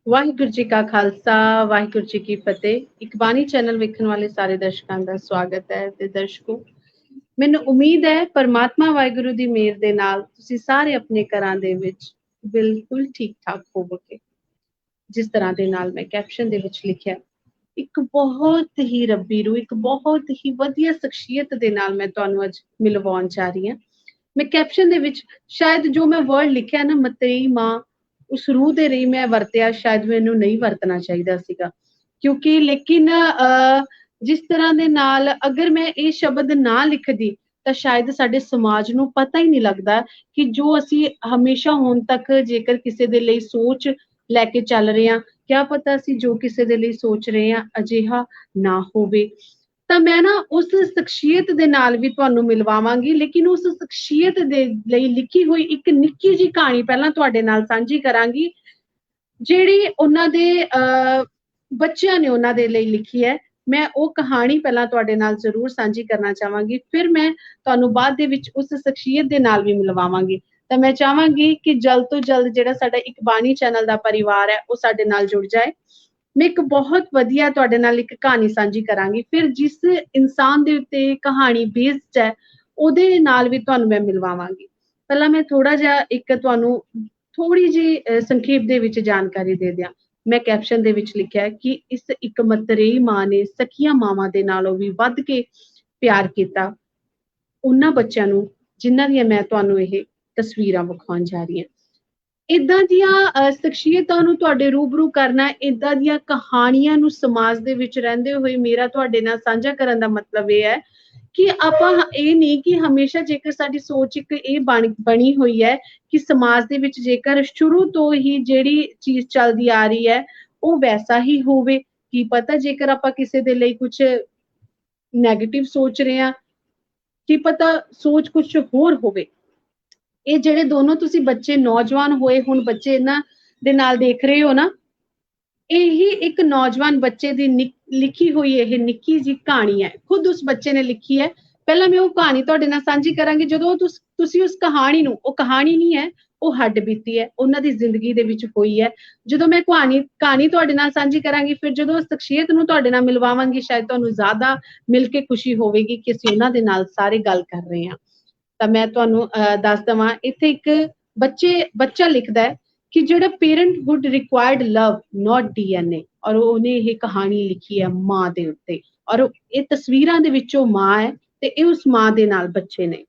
ਵਾਹਿਗੁਰੂ ਜੀ ਕਾ ਖਾਲਸਾ ਵਾਹਿਗੁਰੂ ਜੀ ਕੀ ਫਤਿਹ। ਇਕਬਾਣੀ ਚੈਨਲ ਵੇਖਣ ਵਾਲੇ ਸਾਰੇ ਦਰਸ਼ਕਾਂ ਦਾ ਸਵਾਗਤ ਹੈ। ਤੇ ਦਰਸ਼ਕੋ, ਮੈਨੂੰ ਉਮੀਦ ਹੈ ਪਰਮਾਤਮਾ ਵਾਹਿਗੁਰੂ ਦੀ ਮਿਹਰ ਦੇ ਨਾਲ ਤੁਸੀਂ ਸਾਰੇ ਆਪਣੇ ਘਰਾਂ ਦੇ ਵਿੱਚ ਬਿਲਕੁਲ ਠੀਕ ਠਾਕ ਹੋਵੋਗੇ। ਜਿਸ ਤਰ੍ਹਾਂ ਦੇ ਨਾਲ ਮੈਂ ਕੈਪਸ਼ਨ ਦੇ ਵਿੱਚ ਲਿਖਿਆ, ਇੱਕ ਬਹੁਤ ਹੀ ਰੱਬੀ ਰੂ, ਇੱਕ ਬਹੁਤ ਹੀ ਵਧੀਆ ਸ਼ਖਸੀਅਤ ਦੇ ਨਾਲ ਮੈਂ ਤੁਹਾਨੂੰ ਅੱਜ ਮਿਲਵਾਉਣ ਜਾ ਰਹੀ ਹਾਂ। ਮੈਂ ਕੈਪਸ਼ਨ ਦੇ ਵਿੱਚ ਸ਼ਾਇਦ ਜੋ ਮੈਂ ਵਰਡ ਲਿਖਿਆ ਨਾ, ਮਤਰੇਈ ਮਾਂ, ਉਸ ਰੂਹ ਦੇ ਰਹੀ ਮੈਂ ਵਰਤਿਆ, ਸ਼ਾਇਦ ਮੈਨੂੰ ਨਹੀਂ ਵਰਤਣਾ ਚਾਹੀਦਾ ਸੀਗਾ। ਕਿਉਂਕਿ ਲੇਕਿਨ ਜਿਸ ਤਰ੍ਹਾਂ ਦੇ ਨਾਲ ਅਗਰ ਮੈਂ ਇਹ ਸ਼ਬਦ ਨਾ ਲਿਖਦੀ ਤਾਂ ਸ਼ਾਇਦ ਸਾਡੇ ਸਮਾਜ ਨੂੰ ਪਤਾ ਹੀ ਨਹੀਂ ਲੱਗਦਾ ਕਿ ਜੋ ਅਸੀਂ ਹਮੇਸ਼ਾ ਹੁਣ ਤੱਕ ਜੇਕਰ ਕਿਸੇ ਦੇ ਲਈ ਸੋਚ ਲੈ ਕੇ ਚੱਲ ਰਹੇ ਹਾਂ, ਕਿਆ ਪਤਾ ਅਸੀਂ ਜੋ ਕਿਸੇ ਦੇ ਲਈ ਸੋਚ ਰਹੇ ਹਾਂ ਅਜਿਹਾ ਨਾ ਹੋਵੇ। ਤਾਂ ਮੈਂ ਨਾ ਉਸ ਸ਼ਖਸੀਅਤ ਦੇ ਨਾਲ ਵੀ ਤੁਹਾਨੂੰ ਮਿਲਵਾਵਾਂਗੀ, ਲੇਕਿਨ ਉਸ ਸ਼ਖਸੀਅਤ ਦੇ ਲਈ ਲਿਖੀ ਹੋਈ ਇੱਕ ਨਿੱਕੀ ਜਿਹੀ ਕਹਾਣੀ ਪਹਿਲਾਂ ਤੁਹਾਡੇ ਨਾਲ ਸਾਂਝੀ ਕਰਾਂਗੀ, ਜਿਹੜੀ ਉਹਨਾਂ ਦੇ ਬੱਚਿਆਂ ਨੇ ਉਹਨਾਂ ਦੇ ਲਈ ਲਿਖੀ ਹੈ। ਮੈਂ ਉਹ ਕਹਾਣੀ ਪਹਿਲਾਂ ਤੁਹਾਡੇ ਨਾਲ ਜ਼ਰੂਰ ਸਾਂਝੀ ਕਰਨਾ ਚਾਹਾਂਗੀ, ਫਿਰ ਮੈਂ ਤੁਹਾਨੂੰ ਬਾਅਦ ਦੇ ਵਿੱਚ ਉਸ ਸ਼ਖਸੀਅਤ ਦੇ ਨਾਲ ਵੀ ਮਿਲਵਾਵਾਂਗੀ। ਤਾਂ ਮੈਂ ਚਾਹਾਂਗੀ ਕਿ ਜਲਦ ਤੋਂ ਜਲਦ ਜਿਹੜਾ ਸਾਡਾ ਇਕਬਾਣੀ ਚੈਨਲ ਦਾ ਪਰਿਵਾਰ ਹੈ ਉਹ ਸਾਡੇ ਨਾਲ ਜੁੜ ਜਾਏ। ਮੈਂ ਇੱਕ ਬਹੁਤ ਵਧੀਆ ਤੁਹਾਡੇ ਨਾਲ ਇੱਕ ਕਹਾਣੀ ਸਾਂਝੀ ਕਰਾਂਗੀ, ਫਿਰ ਜਿਸ ਇਨਸਾਨ ਦੇ ਉੱਤੇ ਕਹਾਣੀ ਬੇਸਡ ਹੈ ਉਹਦੇ ਨਾਲ ਵੀ ਤੁਹਾਨੂੰ ਮੈਂ ਮਿਲਵਾਵਾਂਗੀ। ਪਹਿਲਾਂ ਮੈਂ ਥੋੜਾ ਜਿਹਾ ਇੱਕ ਤੁਹਾਨੂੰ ਥੋੜੀ ਜਿਹੀ ਸੰਖੇਪ ਦੇ ਵਿੱਚ ਜਾਣਕਾਰੀ ਦੇ ਦਿਆਂ। ਮੈਂ ਕੈਪਸ਼ਨ ਦੇ ਵਿੱਚ ਲਿਖਿਆ ਕਿ ਇਸ ਇੱਕ ਮਤਰੇਈ ਮਾਂ ਨੇ ਸਕੀਆਂ ਮਾਵਾਂ ਦੇ ਨਾਲੋਂ ਵੀ ਵੱਧ ਕੇ ਪਿਆਰ ਕੀਤਾ ਉਹਨਾਂ ਬੱਚਿਆਂ ਨੂੰ ਜਿਨ੍ਹਾਂ ਦੀਆਂ ਮੈਂ ਤੁਹਾਨੂੰ ਇਹ ਤਸਵੀਰਾਂ ਵਿਖਾਉਣ ਜਾ ਰਹੀ ਹਾਂ। ਇਦਾਂ ਦੀਆਂ ਸ਼ਖਸੀਅਤਾਂ ਨੂੰ ਤੁਹਾਡੇ ਰੂਬਰੂ ਕਰਨਾ, ਇਦਾਂ ਦੀਆਂ ਕਹਾਣੀਆਂ ਨੂੰ ਸਮਾਜ ਦੇ ਵਿੱਚ ਰਹਿੰਦੇ ਹੋਏ ਮੇਰਾ ਤੁਹਾਡੇ ਨਾਲ ਸਾਂਝਾ ਕਰਨ ਦਾ ਮਤਲਬ ਇਹ ਹੈ ਕਿ ਆਪਾਂ ਇਹ ਨਹੀਂ ਕਿ ਹਮੇਸ਼ਾ ਜੇਕਰ ਸਾਡੀ ਸੋਚ ਇੱਕ ਇਹ ਬਣੀ ਹੋਈ ਹੈ ਕਿ ਸਮਾਜ ਦੇ ਵਿੱਚ ਜੇਕਰ ਸ਼ੁਰੂ ਤੋਂ ਹੀ ਜਿਹੜੀ ਚੀਜ਼ ਚੱਲਦੀ ਆ ਰਹੀ ਹੈ ਉਹ ਵੈਸਾ ਹੀ ਹੋਵੇ। ਕੀ ਪਤਾ ਜੇਕਰ ਆਪਾਂ ਕਿਸੇ ਦੇ ਲਈ ਕੁਝ ਨੈਗੇਟਿਵ ਸੋਚ ਰਹੇ ਹਾਂ, ਕੀ ਪਤਾ ਸੋਚ ਕੁਝ ਹੋਰ ਹੋਵੇ। ਇਹ ਜਿਹੜੇ ਦੋਨੋਂ ਤੁਸੀਂ ਬੱਚੇ ਨੌਜਵਾਨ ਹੋਏ ਹੁਣ ਬੱਚੇ ਇਹਨਾਂ ਦੇ ਨਾਲ ਦੇਖ ਰਹੇ ਹੋ ਨਾ, ਇਹੀ ਇੱਕ ਨੌਜਵਾਨ ਬੱਚੇ ਦੀ ਲਿਖੀ ਹੋਈ ਇਹ ਨਿੱਕੀ ਜਿਹੀ ਕਹਾਣੀ ਹੈ। ਖੁਦ ਉਸ ਬੱਚੇ ਨੇ ਲਿਖੀ ਹੈ। ਪਹਿਲਾਂ ਮੈਂ ਉਹ ਕਹਾਣੀ ਤੁਹਾਡੇ ਨਾਲ ਸਾਂਝੀ ਕਰਾਂਗੀ। ਜਦੋਂ ਤੁਸੀਂ ਉਸ ਕਹਾਣੀ ਨੂੰ, ਉਹ ਕਹਾਣੀ ਨਹੀਂ ਹੈ, ਉਹ ਹੱਡ ਬੀਤੀ ਹੈ, ਉਹਨਾਂ ਦੀ ਜ਼ਿੰਦਗੀ ਦੇ ਵਿੱਚ ਹੋਈ ਹੈ। ਜਦੋਂ ਮੈਂ ਕਹਾਣੀ ਤੁਹਾਡੇ ਨਾਲ ਸਾਂਝੀ ਕਰਾਂਗੀ, ਫਿਰ ਜਦੋਂ ਸ਼ਖਸੀਅਤ ਨੂੰ ਤੁਹਾਡੇ ਨਾਲ ਮਿਲਵਾਵਾਂਗੀ, ਸ਼ਾਇਦ ਤੁਹਾਨੂੰ ਜ਼ਿਆਦਾ ਮਿਲ ਕੇ ਖੁਸ਼ੀ ਹੋਵੇਗੀ ਕਿ ਅਸੀਂ ਉਹਨਾਂ ਦੇ ਨਾਲ ਸਾਰੇ ਗੱਲ ਕਰ ਰਹੇ ਹਾਂ। ਤਾਂ ਮੈਂ ਤੁਹਾਨੂੰ ਦੱਸ ਦੇਵਾਂ, ਇੱਥੇ ਇੱਕ ਬੱਚਾ ਲਿਖਦਾ ਹੈ ਕਿ ਜਿਹੜਾ ਪੇਰੈਂਟਹੁੱਡ ਰਿਕੁਆਇਰਡ ਲਵ ਨॉट DNA, ਔਰ ਉਹਨੇ ਇਹ ਕਹਾਣੀ ਲਿਖੀ ਹੈ ਮਾਂ ਦੇ ਉੱਤੇ, ਔਰ ਇਹ ਤਸਵੀਰਾਂ ਦੇ ਵਿੱਚੋਂ ਮਾਂ ਹੈ ਤੇ ਇਹ ਉਸ ਮਾਂ ਦੇ ਨਾਲ ਬੱਚੇ ਨੇ।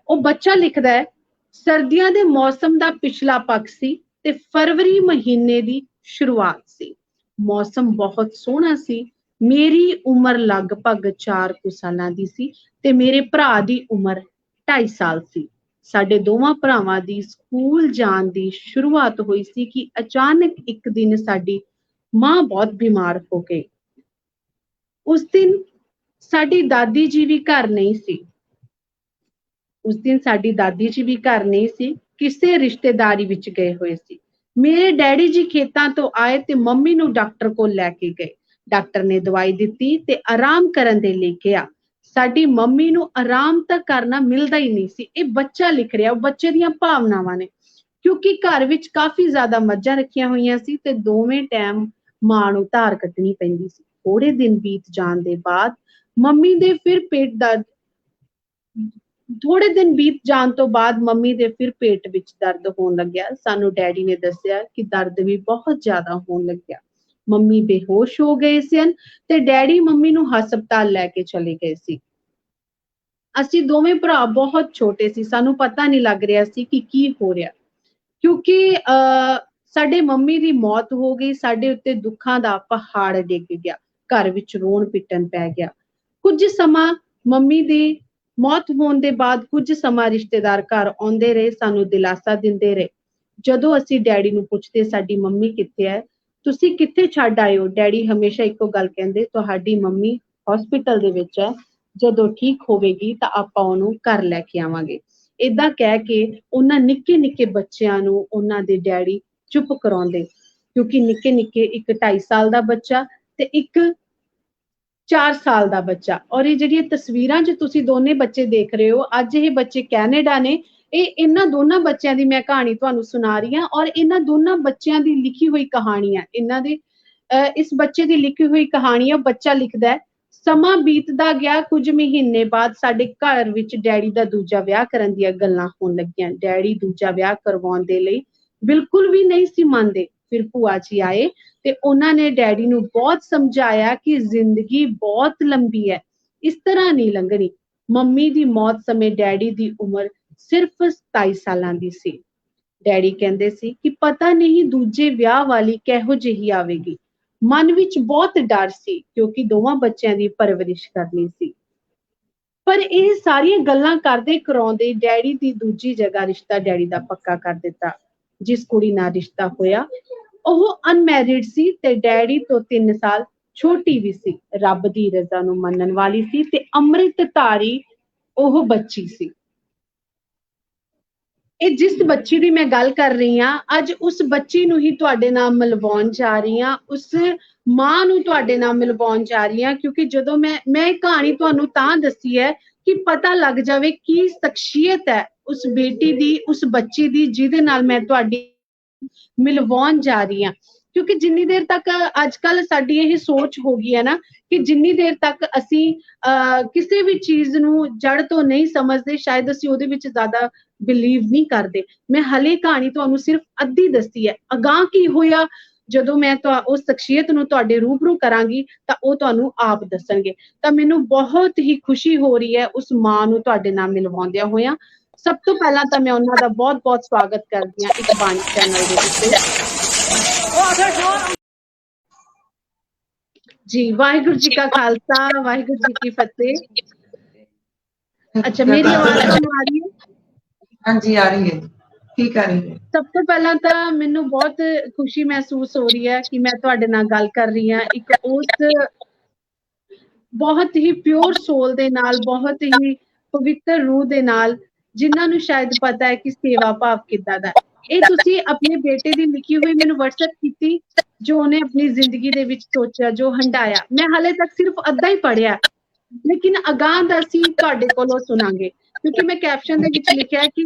ਉਹ ਬੱਚਾ ਲਿਖਦਾ ਹੈ, ਸਰਦੀਆਂ ਦੇ ਮੌਸਮ ਦਾ ਪਿਛਲਾ ਪੱਖ ਸੀ ਤੇ ਫਰਵਰੀ ਮਹੀਨੇ ਦੀ ਸ਼ੁਰੂਆਤ ਸੀ। ਮੌਸਮ ਬਹੁਤ ਸੋਹਣਾ ਸੀ। ਮੇਰੀ ਉਮਰ ਲਗਭਗ 4 ਕੁ ਸਾਲਾਂ ਦੀ ਸੀ ਤੇ ਮੇਰੇ ਭਰਾ ਦੀ ਉਮਰ 2.5 ਸਾਲ ਸੀ। ਸਾਡੇ ਦੋਵਾਂ ਭਰਾਵਾਂ ਦੀ ਸਕੂਲ ਜਾਣ ਦੀ ਸ਼ੁਰੂਆਤ ਹੋਈ ਸੀ ਕਿ ਅਚਾਨਕ ਇੱਕ ਦਿਨ ਸਾਡੀ ਮਾਂ ਬਹੁਤ ਬਿਮਾਰ ਹੋ ਗਈ। ਉਸ ਦਿਨ ਸਾਡੀ ਦਾਦੀ ਜੀ ਵੀ ਘਰ ਨਹੀਂ ਸੀ। ਕਿਸੇ ਰਿਸ਼ਤੇਦਾਰੀ ਵਿੱਚ ਗਏ ਹੋਏ ਸੀ। ਮੇਰੇ ਡੈਡੀ ਜੀ ਖੇਤਾਂ ਤੋਂ ਆਏ ਤੇ ਮੰਮੀ ਨੂੰ ਡਾਕਟਰ ਕੋਲ ਲੈ ਕੇ ਗਏ। ਡਾਕਟਰ ਨੇ ਦਵਾਈ ਦਿੱਤੀ ਤੇ ਆਰਾਮ ਕਰਨ ਦੇ ਲਈ ਕਿਹਾ। ਸਾਡੀ ਮੰਮੀ ਨੂੰ ਆਰਾਮ ਤਾਂ ਕਰਨਾ ਮਿਲਦਾ ਹੀ ਨਹੀਂ ਸੀ। ਇਹ ਬੱਚਾ ਲਿਖ ਰਿਹਾ, ਉਹ ਬੱਚੇ ਦੀਆਂ ਭਾਵਨਾਵਾਂ ਨੇ। ਕਿਉਂਕਿ ਘਰ ਵਿੱਚ ਕਾਫੀ ਜ਼ਿਆਦਾ ਮੱਝਾਂ ਰੱਖੀਆਂ ਹੋਈਆਂ ਸੀ ਤੇ ਦੋਵੇਂ ਟਾਈਮ ਮਾਂ ਨੂੰ ਧਾਰ ਕੱਢਣੀ ਪੈਂਦੀ ਸੀ। ਥੋੜੇ ਦਿਨ ਬੀਤ ਜਾਣ ਦੇ ਬਾਅਦ ਮੰਮੀ ਦੇ ਫਿਰ ਪੇਟ ਦਰਦ ਮੰਮੀ ਦੇ ਫਿਰ ਪੇਟ ਵਿੱਚ ਦਰਦ ਹੋਣ ਲੱਗਿਆ। ਸਾਨੂੰ ਡੈਡੀ ਨੇ ਦੱਸਿਆ ਕਿ ਦਰਦ ਵੀ ਬਹੁਤ ਜ਼ਿਆਦਾ ਹੋਣ ਲੱਗਿਆ। ਮੰਮੀ ਬੇਹੋਸ਼ ਹੋ ਗਏ ਸਨ ਤੇ ਡੈਡੀ ਮੰਮੀ ਨੂੰ ਹਸਪਤਾਲ ਲੈ ਕੇ ਚਲੇ ਗਏ ਸੀ। ਅਸੀਂ ਦੋਵੇਂ ਭਰਾ ਬਹੁਤ ਛੋਟੇ ਸੀ, ਸਾਨੂੰ ਪਤਾ ਨਹੀਂ ਲੱਗ ਰਿਹਾ ਸੀ ਕਿ ਕੀ ਹੋ ਰਿਹਾ। ਕਿਉਂਕਿ ਸਾਡੇ ਮੰਮੀ ਦੀ ਮੌਤ ਹੋ ਗਈ, ਸਾਡੇ ਉੱਤੇ ਦੁੱਖਾਂ ਦਾ ਪਹਾੜ ਡਿੱਗ ਗਿਆ। ਘਰ ਵਿੱਚ ਰੋਣ ਪਿੱਟਣ ਪੈ ਗਿਆ। ਕੁਝ ਸਮਾਂ ਮੰਮੀ ਦੀ ਮੌਤ ਹੋਣ ਦੇ ਬਾਅਦ ਕੁਝ ਸਮਾਂ ਰਿਸ਼ਤੇਦਾਰ ਘਰ ਆਉਂਦੇ ਰਹੇ, ਸਾਨੂੰ ਦਿਲਾਸਾ ਦਿੰਦੇ ਰਹੇ। ਜਦੋਂ ਅਸੀਂ ਡੈਡੀ ਨੂੰ ਪੁੱਛਦੇ ਸਾਡੀ ਮੰਮੀ ਕਿੱਥੇ ਹੈ, ਤੁਸੀਂ ਕਿੱਥੇ ਛੱਡ ਆਏ ਹੋ, ਡੈਡੀ ਹਮੇਸ਼ਾ ਇੱਕੋ ਗੱਲ ਕਹਿੰਦੇ, ਤੁਹਾਡੀ ਮੰਮੀ ਹਸਪੀਟਲ ਦੇ ਵਿੱਚ ਹੈ, ਜਦੋਂ ਠੀਕ ਹੋਵੇਗੀ ਤਾਂ ਆਪਾਂ ਉਹਨੂੰ ਘਰ ਲੈ ਕੇ ਆਵਾਂਗੇ। ਏਦਾਂ ਕਹਿ ਕੇ ਉਹਨਾਂ ਨਿੱਕੇ ਨਿੱਕੇ ਬੱਚਿਆਂ ਨੂੰ ਉਹਨਾਂ ਦੇ ਡੈਡੀ ਚੁੱਪ ਕਰਾਉਂਦੇ। ਕਿਉਂਕਿ ਨਿੱਕੇ ਨਿੱਕੇ, ਇੱਕ 2.5 ਸਾਲ ਦਾ ਬੱਚਾ ਤੇ ਇੱਕ 4 ਸਾਲ ਦਾ ਬੱਚਾ। ਔਰ ਇਹ ਜਿਹੜੀਆਂ ਤਸਵੀਰਾਂ 'ਚ ਤੁਸੀਂ ਦੋਨੇ ਬੱਚੇ ਦੇਖ ਰਹੇ ਹੋ, ਅੱਜ ਇਹ ਬੱਚੇ ਕੈਨੇਡਾ ਨੇ ਇਹ ਇਹਨਾਂ ਦੋਨਾਂ ਬੱਚਿਆਂ ਦੀ ਮੈਂ ਕਹਾਣੀ ਤੁਹਾਨੂੰ ਸੁਣਾ ਰਹੀ ਹਾਂ, ਔਰ ਇਹਨਾਂ ਦੋਨਾਂ ਬੱਚਿਆਂ ਦੀ ਲਿਖੀ ਹੋਈ ਕਹਾਣੀ ਹੈ। ਇਹਨਾਂ ਦੀ ਇਸ ਬੱਚੇ ਦੀ ਲਿਖੀ ਹੋਈ ਕਹਾਣੀ ਹੈ। ਬੱਚਾ ਲਿਖਦਾ ਹੈ, ਸਮਾਂ ਬੀਤਦਾ ਗਿਆ, ਕੁਝ ਮਹੀਨੇ ਬਾਅਦ ਸਾਡੇ ਘਰ ਵਿੱਚ ਡੈਡੀ ਦਾ ਦੂਜਾ ਵਿਆਹ ਕਰਨ ਦੀਆਂ ਗੱਲਾਂ ਹੋਣ ਲੱਗੀਆਂ। ਡੈਡੀ ਦੂਜਾ ਵਿਆਹ ਕਰਵਾਉਣ ਦੇ ਲਈ ਬਿਲਕੁਲ ਵੀ ਨਹੀਂ ਸੀ ਮੰਨਦੇ। ਫਿਰ ਭੂਆ ਜੀ ਆਏ ਤੇ ਉਹਨਾਂ ਨੇ ਡੈਡੀ ਨੂੰ ਬਹੁਤ ਸਮਝਾਇਆ ਕਿ ਜ਼ਿੰਦਗੀ ਬਹੁਤ ਲੰਬੀ ਹੈ, ਇਸ ਤਰ੍ਹਾਂ ਨਹੀਂ ਲੰਘਣੀ। ਮੰਮੀ ਦੀ ਮੌਤ ਸਮੇਂ ਡੈਡੀ ਦੀ ਉਮਰ ਸਿਰਫ 27 ਸਾਲਾਂ ਦੀ ਸੀ। ਡੈਡੀ ਕਹਿੰਦੇ ਸੀ ਕਿ ਪਤਾ ਨਹੀਂ ਦੂਜੇ ਵਿਆਹ ਵਾਲੀ ਕਿਹੋ ਜਿਹੀ ਆਵੇਗੀ। ਮਨ ਵਿੱਚ ਬਹੁਤ ਡਰ ਸੀ ਕਿਉਂਕਿ ਦੋਵਾਂ ਬੱਚਿਆਂ ਦੀ ਪਰਵਰਿਸ਼ ਕਰਨੀ ਸੀ। ਪਰ ਇਹ ਸਾਰੀਆਂ ਗੱਲਾਂ ਕਰਦੇ ਕਰਾਉਂਦੇ ਡੈਡੀ ਦੀ ਦੂਜੀ ਜਗ੍ਹਾ ਰਿਸ਼ਤਾ ਡੈਡੀ ਦਾ ਪੱਕਾ ਕਰ ਦਿੱਤਾ। ਜਿਸ ਕੁੜੀ ਨਾਲ ਰਿਸ਼ਤਾ ਹੋਇਆ ਉਹ ਅਨਮੈਰਿਡ ਸੀ ਤੇ ਡੈਡੀ ਤੋਂ 3 ਸਾਲ ਛੋਟੀ ਵੀ ਸੀ। ਰੱਬ ਦੀ ਰਜ਼ਾ ਨੂੰ ਮੰਨਣ ਵਾਲੀ ਸੀ ਤੇ ਅੰਮ੍ਰਿਤ ਧਾਰੀ ਉਹ ਬੱਚੀ ਸੀ। ਇਹ ਜਿਸ ਬੱਚੀ ਦੀ ਮੈਂ ਗੱਲ ਕਰ ਰਹੀ ਹਾਂ, ਅੱਜ ਉਸ ਬੱਚੀ ਨੂੰ ਹੀ ਤੁਹਾਡੇ ਨਾਲ ਮਿਲਵਾਉਣ ਜਾ ਰਹੀ ਹਾਂ, ਉਸ ਮਾਂ ਨੂੰ ਤੁਹਾਡੇ ਨਾਲ ਮਿਲਵਾਉਣ ਜਾ ਰਹੀ ਹਾਂ। ਕਿਉਂਕਿ ਜਦੋਂ ਮੈਂ ਇਹ ਕਹਾਣੀ ਤੁਹਾਨੂੰ ਤਾਂ ਦੱਸੀ ਹੈ ਕਿ ਪਤਾ ਲੱਗ ਜਾਵੇ ਕੀ ਸ਼ਖਸੀਅਤ ਹੈ ਉਸ ਬੇਟੀ ਦੀ, ਉਸ ਬੱਚੀ ਦੀ, ਜਿਹਦੇ ਨਾਲ ਮੈਂ ਤੁਹਾਡੀ ਮਿਲਵਾਉਣ ਜਾ ਰਹੀ ਹਾਂ। ਕਿਉਂਕਿ ਜਿੰਨੀ ਦੇਰ ਤੱਕ ਅੱਜ ਕੱਲ ਸਾਡੀ ਇਹ ਸੋਚ ਹੋ ਗਈ ਹੈ ਨਾ ਕਿ ਜਿੰਨੀ ਦੇਰ ਤੱਕ ਅਸੀਂ ਕਿਸੇ ਵੀ ਚੀਜ਼ ਨੂੰ ਜੜ ਤੋਂ ਨਹੀਂ ਸਮਝਦੇ, ਸ਼ਾਇਦ ਅਸੀਂ ਉਹਦੇ ਵਿੱਚ ਜ਼ਿਆਦਾ ਬਿਲੀਵ ਨਹੀਂ ਕਰਦੇ। ਮੈਂ ਹਲੇ ਕਹਾਣੀ ਤੁਹਾਨੂੰ ਸਿਰਫ ਅੱਧੀ ਦੱਸੀ ਹੈ। ਅਗਾਂਹ ਕੀ ਹੋਇਆ ਜਦੋਂ ਮੈਂ ਉਸ ਸ਼ਖਸੀਅਤ ਨੂੰ ਤੁਹਾਡੇ ਰੂਬਰੂ ਕਰਾਂਗੀ ਤਾਂ ਉਹ ਤੁਹਾਨੂੰ ਆਪ ਦੱਸਣਗੇ। ਤਾਂ ਮੈਨੂੰ ਬਹੁਤ ਹੀ ਖੁਸ਼ੀ ਹੋ ਰਹੀ ਹੈ ਉਸ ਮਾਂ ਨੂੰ ਤੁਹਾਡੇ ਨਾਲ ਮਿਲਵਾਉਂਦਿਆਂ ਹੋਇਆਂ। ਸਭ ਤੋਂ ਪਹਿਲਾਂ ਤਾਂ ਮੈਂ ਉਹਨਾਂ ਦਾ ਬਹੁਤ-ਬਹੁਤ ਸਵਾਗਤ ਕਰਦੀ ਹਾਂ ਇਕਬਾਣੀ ਚੈਨਲ ਦੇ ਉੱਤੇ। ਜੀ ਵਾਹਿਗੁਰੂ ਜੀ ਕਾ ਖਾਲਸਾ, ਵਾਹਿਗੁਰੂ ਜੀ ਕੀ ਫਤਿਹ। ਅੱਛਾ, ਮੇਰੀ ਆਵਾਜ਼ ਤੁਹਾਨੂੰ ਆ ਰਹੀ ਹੈ? ਹਾਂਜੀ ਆ ਰਹੀ ਹੈ, ਠੀਕ ਆ ਰਹੀ ਹੈ। ਸਭ ਤੋਂ ਪਹਿਲਾਂ ਤਾਂ ਮੈਨੂੰ ਬਹੁਤ ਖੁਸ਼ੀ ਮਹਿਸੂਸ ਹੋ ਰਹੀ ਹੈ ਕਿ ਮੈਂ ਤੁਹਾਡੇ ਨਾਲ ਗੱਲ ਕਰ ਰਹੀ ਹਾਂ ਇੱਕ ਉਸ ਬਹੁਤ ਹੀ ਪਿਓਰ ਸੋਲ ਦੇ ਨਾਲ, ਬਹੁਤ ਹੀ ਪਵਿੱਤਰ ਰੂਹ ਦੇ ਨਾਲ, ਜਿਨ੍ਹਾਂ ਨੂੰ ਸ਼ਾਇਦ ਪਤਾ ਹੈ ਕਿ ਸੇਵਾ ਭਾਵ ਕਿੱਦਾਂ ਦਾ। ਇਹ ਤੁਸੀਂ ਆਪਣੇ ਬੇਟੇ ਦੀ ਲਿਖੀ ਹੋਈ ਮੈਨੂੰ WhatsApp ਕੀਤੀ, ਜੋ ਉਹਨੇ ਆਪਣੀ ਜ਼ਿੰਦਗੀ ਦੇ ਵਿੱਚ ਸੋਚਿਆ, ਜੋ ਹੰਡਾਇਆ। ਮੈਂ ਹਾਲੇ ਤੱਕ ਸਿਰਫ ਅੱਧਾ ਹੀ ਪੜ੍ਹਿਆ, ਲੇਕਿਨ ਅਗਾਂਹ ਦਾ ਅਸੀਂ ਤੁਹਾਡੇ ਕੋਲੋਂ ਸੁਣਾਂਗੇ। ਕਿਉਂਕਿ ਮੈਂ ਕੈਪਸ਼ਨ ਦੇ ਵਿੱਚ ਲਿਖਿਆ ਕਿ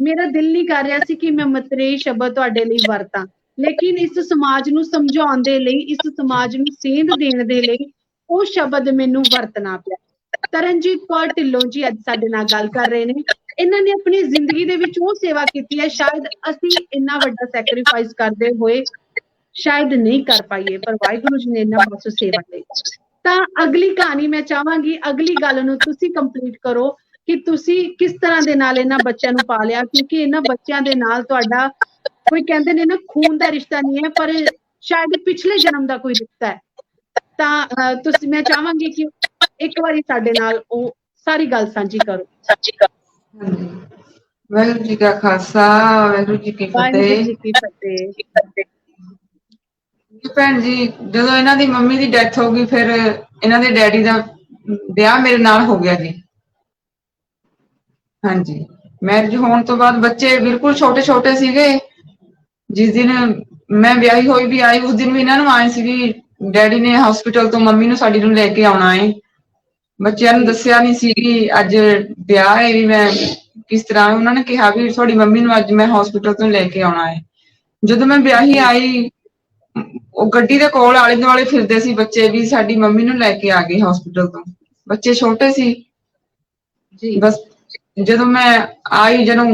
ਮੇਰਾ ਦਿਲ ਨਹੀਂ ਕਰ ਰਿਹਾ ਸੀ ਕਿ ਮੈਂ ਮਤਰੇਈ ਸ਼ਬਦ ਤੁਹਾਡੇ ਲਈ ਵਰਤਾਂ, ਲੇਕਿਨ ਇਸ ਸਮਾਜ ਨੂੰ ਸਮਝਾਉਣ ਦੇ ਲਈ, ਇਸ ਸਮਾਜ ਨੂੰ ਸੇਧ ਦੇਣ ਦੇ ਲਈ ਉਹ ਸ਼ਬਦ ਮੈਨੂੰ ਵਰਤਣਾ ਪਿਆ। ਤਰਨਜੀਤ ਕੌਰ ਢਿੱਲੋਂ ਜੀ ਅੱਜ ਸਾਡੇ ਨਾਲ ਗੱਲ ਕਰ ਰਹੇ ਨੇ। ਇਹਨਾਂ ਨੇ ਆਪਣੀ ਜ਼ਿੰਦਗੀ ਦੇ ਵਿੱਚ ਉਹ ਸੇਵਾ ਕੀਤੀ ਹੈ, ਸ਼ਾਇਦ ਅਸੀਂ ਇੰਨਾ ਵੱਡਾ ਸੈਕਰੀਫਾਈਸ ਕਰਦੇ ਹੋਏ ਸ਼ਾਇਦ ਨਹੀਂ ਕਰ ਪਾਈਏ, ਪਰ ਵਾਹਿਗੁਰੂ ਜੀ ਨੇ ਇਹਨਾਂ ਪਾਸੋਂ ਸੇਵਾ ਲਈ। ਤਾਂ ਅਗਲੀ ਕਹਾਣੀ ਮੈਂ ਚਾਹਾਂਗੀ, ਅਗਲੀ ਗੱਲ ਨੂੰ ਤੁਸੀਂ ਕੰਪਲੀਟ ਕਰੋ ਕਿ ਤੁਸੀਂ ਕਿਸ ਤਰ੍ਹਾਂ ਦੇ ਨਾਲ ਇਹਨਾਂ ਬੱਚਿਆਂ ਨੂੰ ਪਾਲਿਆ। ਕਿਉਂਕਿ ਇਹਨਾਂ ਬੱਚਿਆਂ ਦੇ ਨਾਲ ਤੁਹਾਡਾ ਕੋਈ ਕਹਿੰਦੇ ਨੇ ਨਾ ਖੂਨ ਦਾ ਰਿਸ਼ਤਾ ਨਹੀਂ ਹੈ, ਪਰ ਸ਼ਾਇਦ ਪਿਛਲੇ ਜਨਮ ਦਾ ਕੋਈ ਰਿਸ਼ਤਾ ਹੈ। ਤਾਂ ਤੁਸੀਂ, ਮੈਂ ਚਾਹਾਂਗੀ ਕਿ ਇੱਕ ਵਾਰੀ ਸਾਡੇ ਨਾਲ ਉਹ ਸਾਰੀ ਗੱਲ ਸਾਂਝੀ ਕਰੋ। ਹਾਂਜੀ, ਵਾਹਿਗੁਰੂ ਜੀ ਕਾ ਖਾਲਸਾ, ਵਾਹਿਗੁਰੂ ਜੀ ਕੀ ਵਾਹਿਗੁਰੂ ਜੀ ਫਤਿਹ। ਕੀ ਫਤਿਹ। ਭੈਣ ਜੀ, ਜਦੋਂ ਇਹਨਾਂ ਦੀ ਮੰਮੀ ਦੀ ਡੈਥ ਹੋ ਗਈ, ਫਿਰ ਇਹਨਾਂ ਦੇ ਡੈਡੀ ਦਾ ਵਿਆਹ ਮੇਰੇ ਨਾਲ ਹੋ ਗਿਆ ਜੀ। ਹਾਂਜੀ, ਮੈਰਿਜ ਹੋਣ ਤੋਂ ਬਾਅਦ ਬੱਚੇ ਬਿਲਕੁਲ ਛੋਟੇ ਛੋਟੇ ਸੀਗੇ। ਜਿਸ ਦਿਨ ਮੈਂ ਵਿਆਹੀ ਹੋਈ ਵੀ ਆਈ, ਉਸ ਦਿਨ ਵੀ ਇਹਨਾਂ ਨੂੰ ਆਏ ਸੀ ਵੀ ਡੈਡੀ ਨੇ ਹਸਪੀਟਲ ਤੋਂ ਮੰਮੀ ਨੂੰ ਸਾਡੀ ਨੂੰ ਲੈ ਕੇ ਆਉਣਾ ਏ। ਬੱਚਿਆਂ ਨੂੰ ਜੀ ਦੱਸਿਆ ਨੀ ਸੀ ਕਿ ਅੱਜ ਵਿਆਹ ਹੈ, ਵੀ ਮੈਂ ਕਿਸ ਤਰ੍ਹਾਂ। ਉਹਨਾਂ ਨੇ ਕਿਹਾ ਵੀ ਤੁਹਾਡੀ ਮੰਮੀ ਨੂੰ ਅੱਜ ਮੈਂ ਹਸਪੀਟਲ ਤੋਂ ਲੈ ਕੇ ਆਉਣਾ ਹੈ। ਜਦੋਂ ਮੈਂ ਵਿਆਹੀ ਜੀ ਆਈ, ਉਹ ਗੱਡੀ ਦੇ ਕੋਲ ਆਲੇ ਦੁਆਲੇ ਫਿਰਦੇ ਸੀ ਬੱਚੇ ਵੀ ਸਾਡੀ ਮੰਮੀ ਨੂੰ ਲੈ ਕੇ ਆ ਗਏ ਹਸਪੀਟਲ ਤੋਂ। ਬੱਚੇ ਛੋਟੇ ਸੀ ਜੀ ਬਸ। ਜਦੋਂ ਮੈਂ ਆਈ, ਜਦੋਂ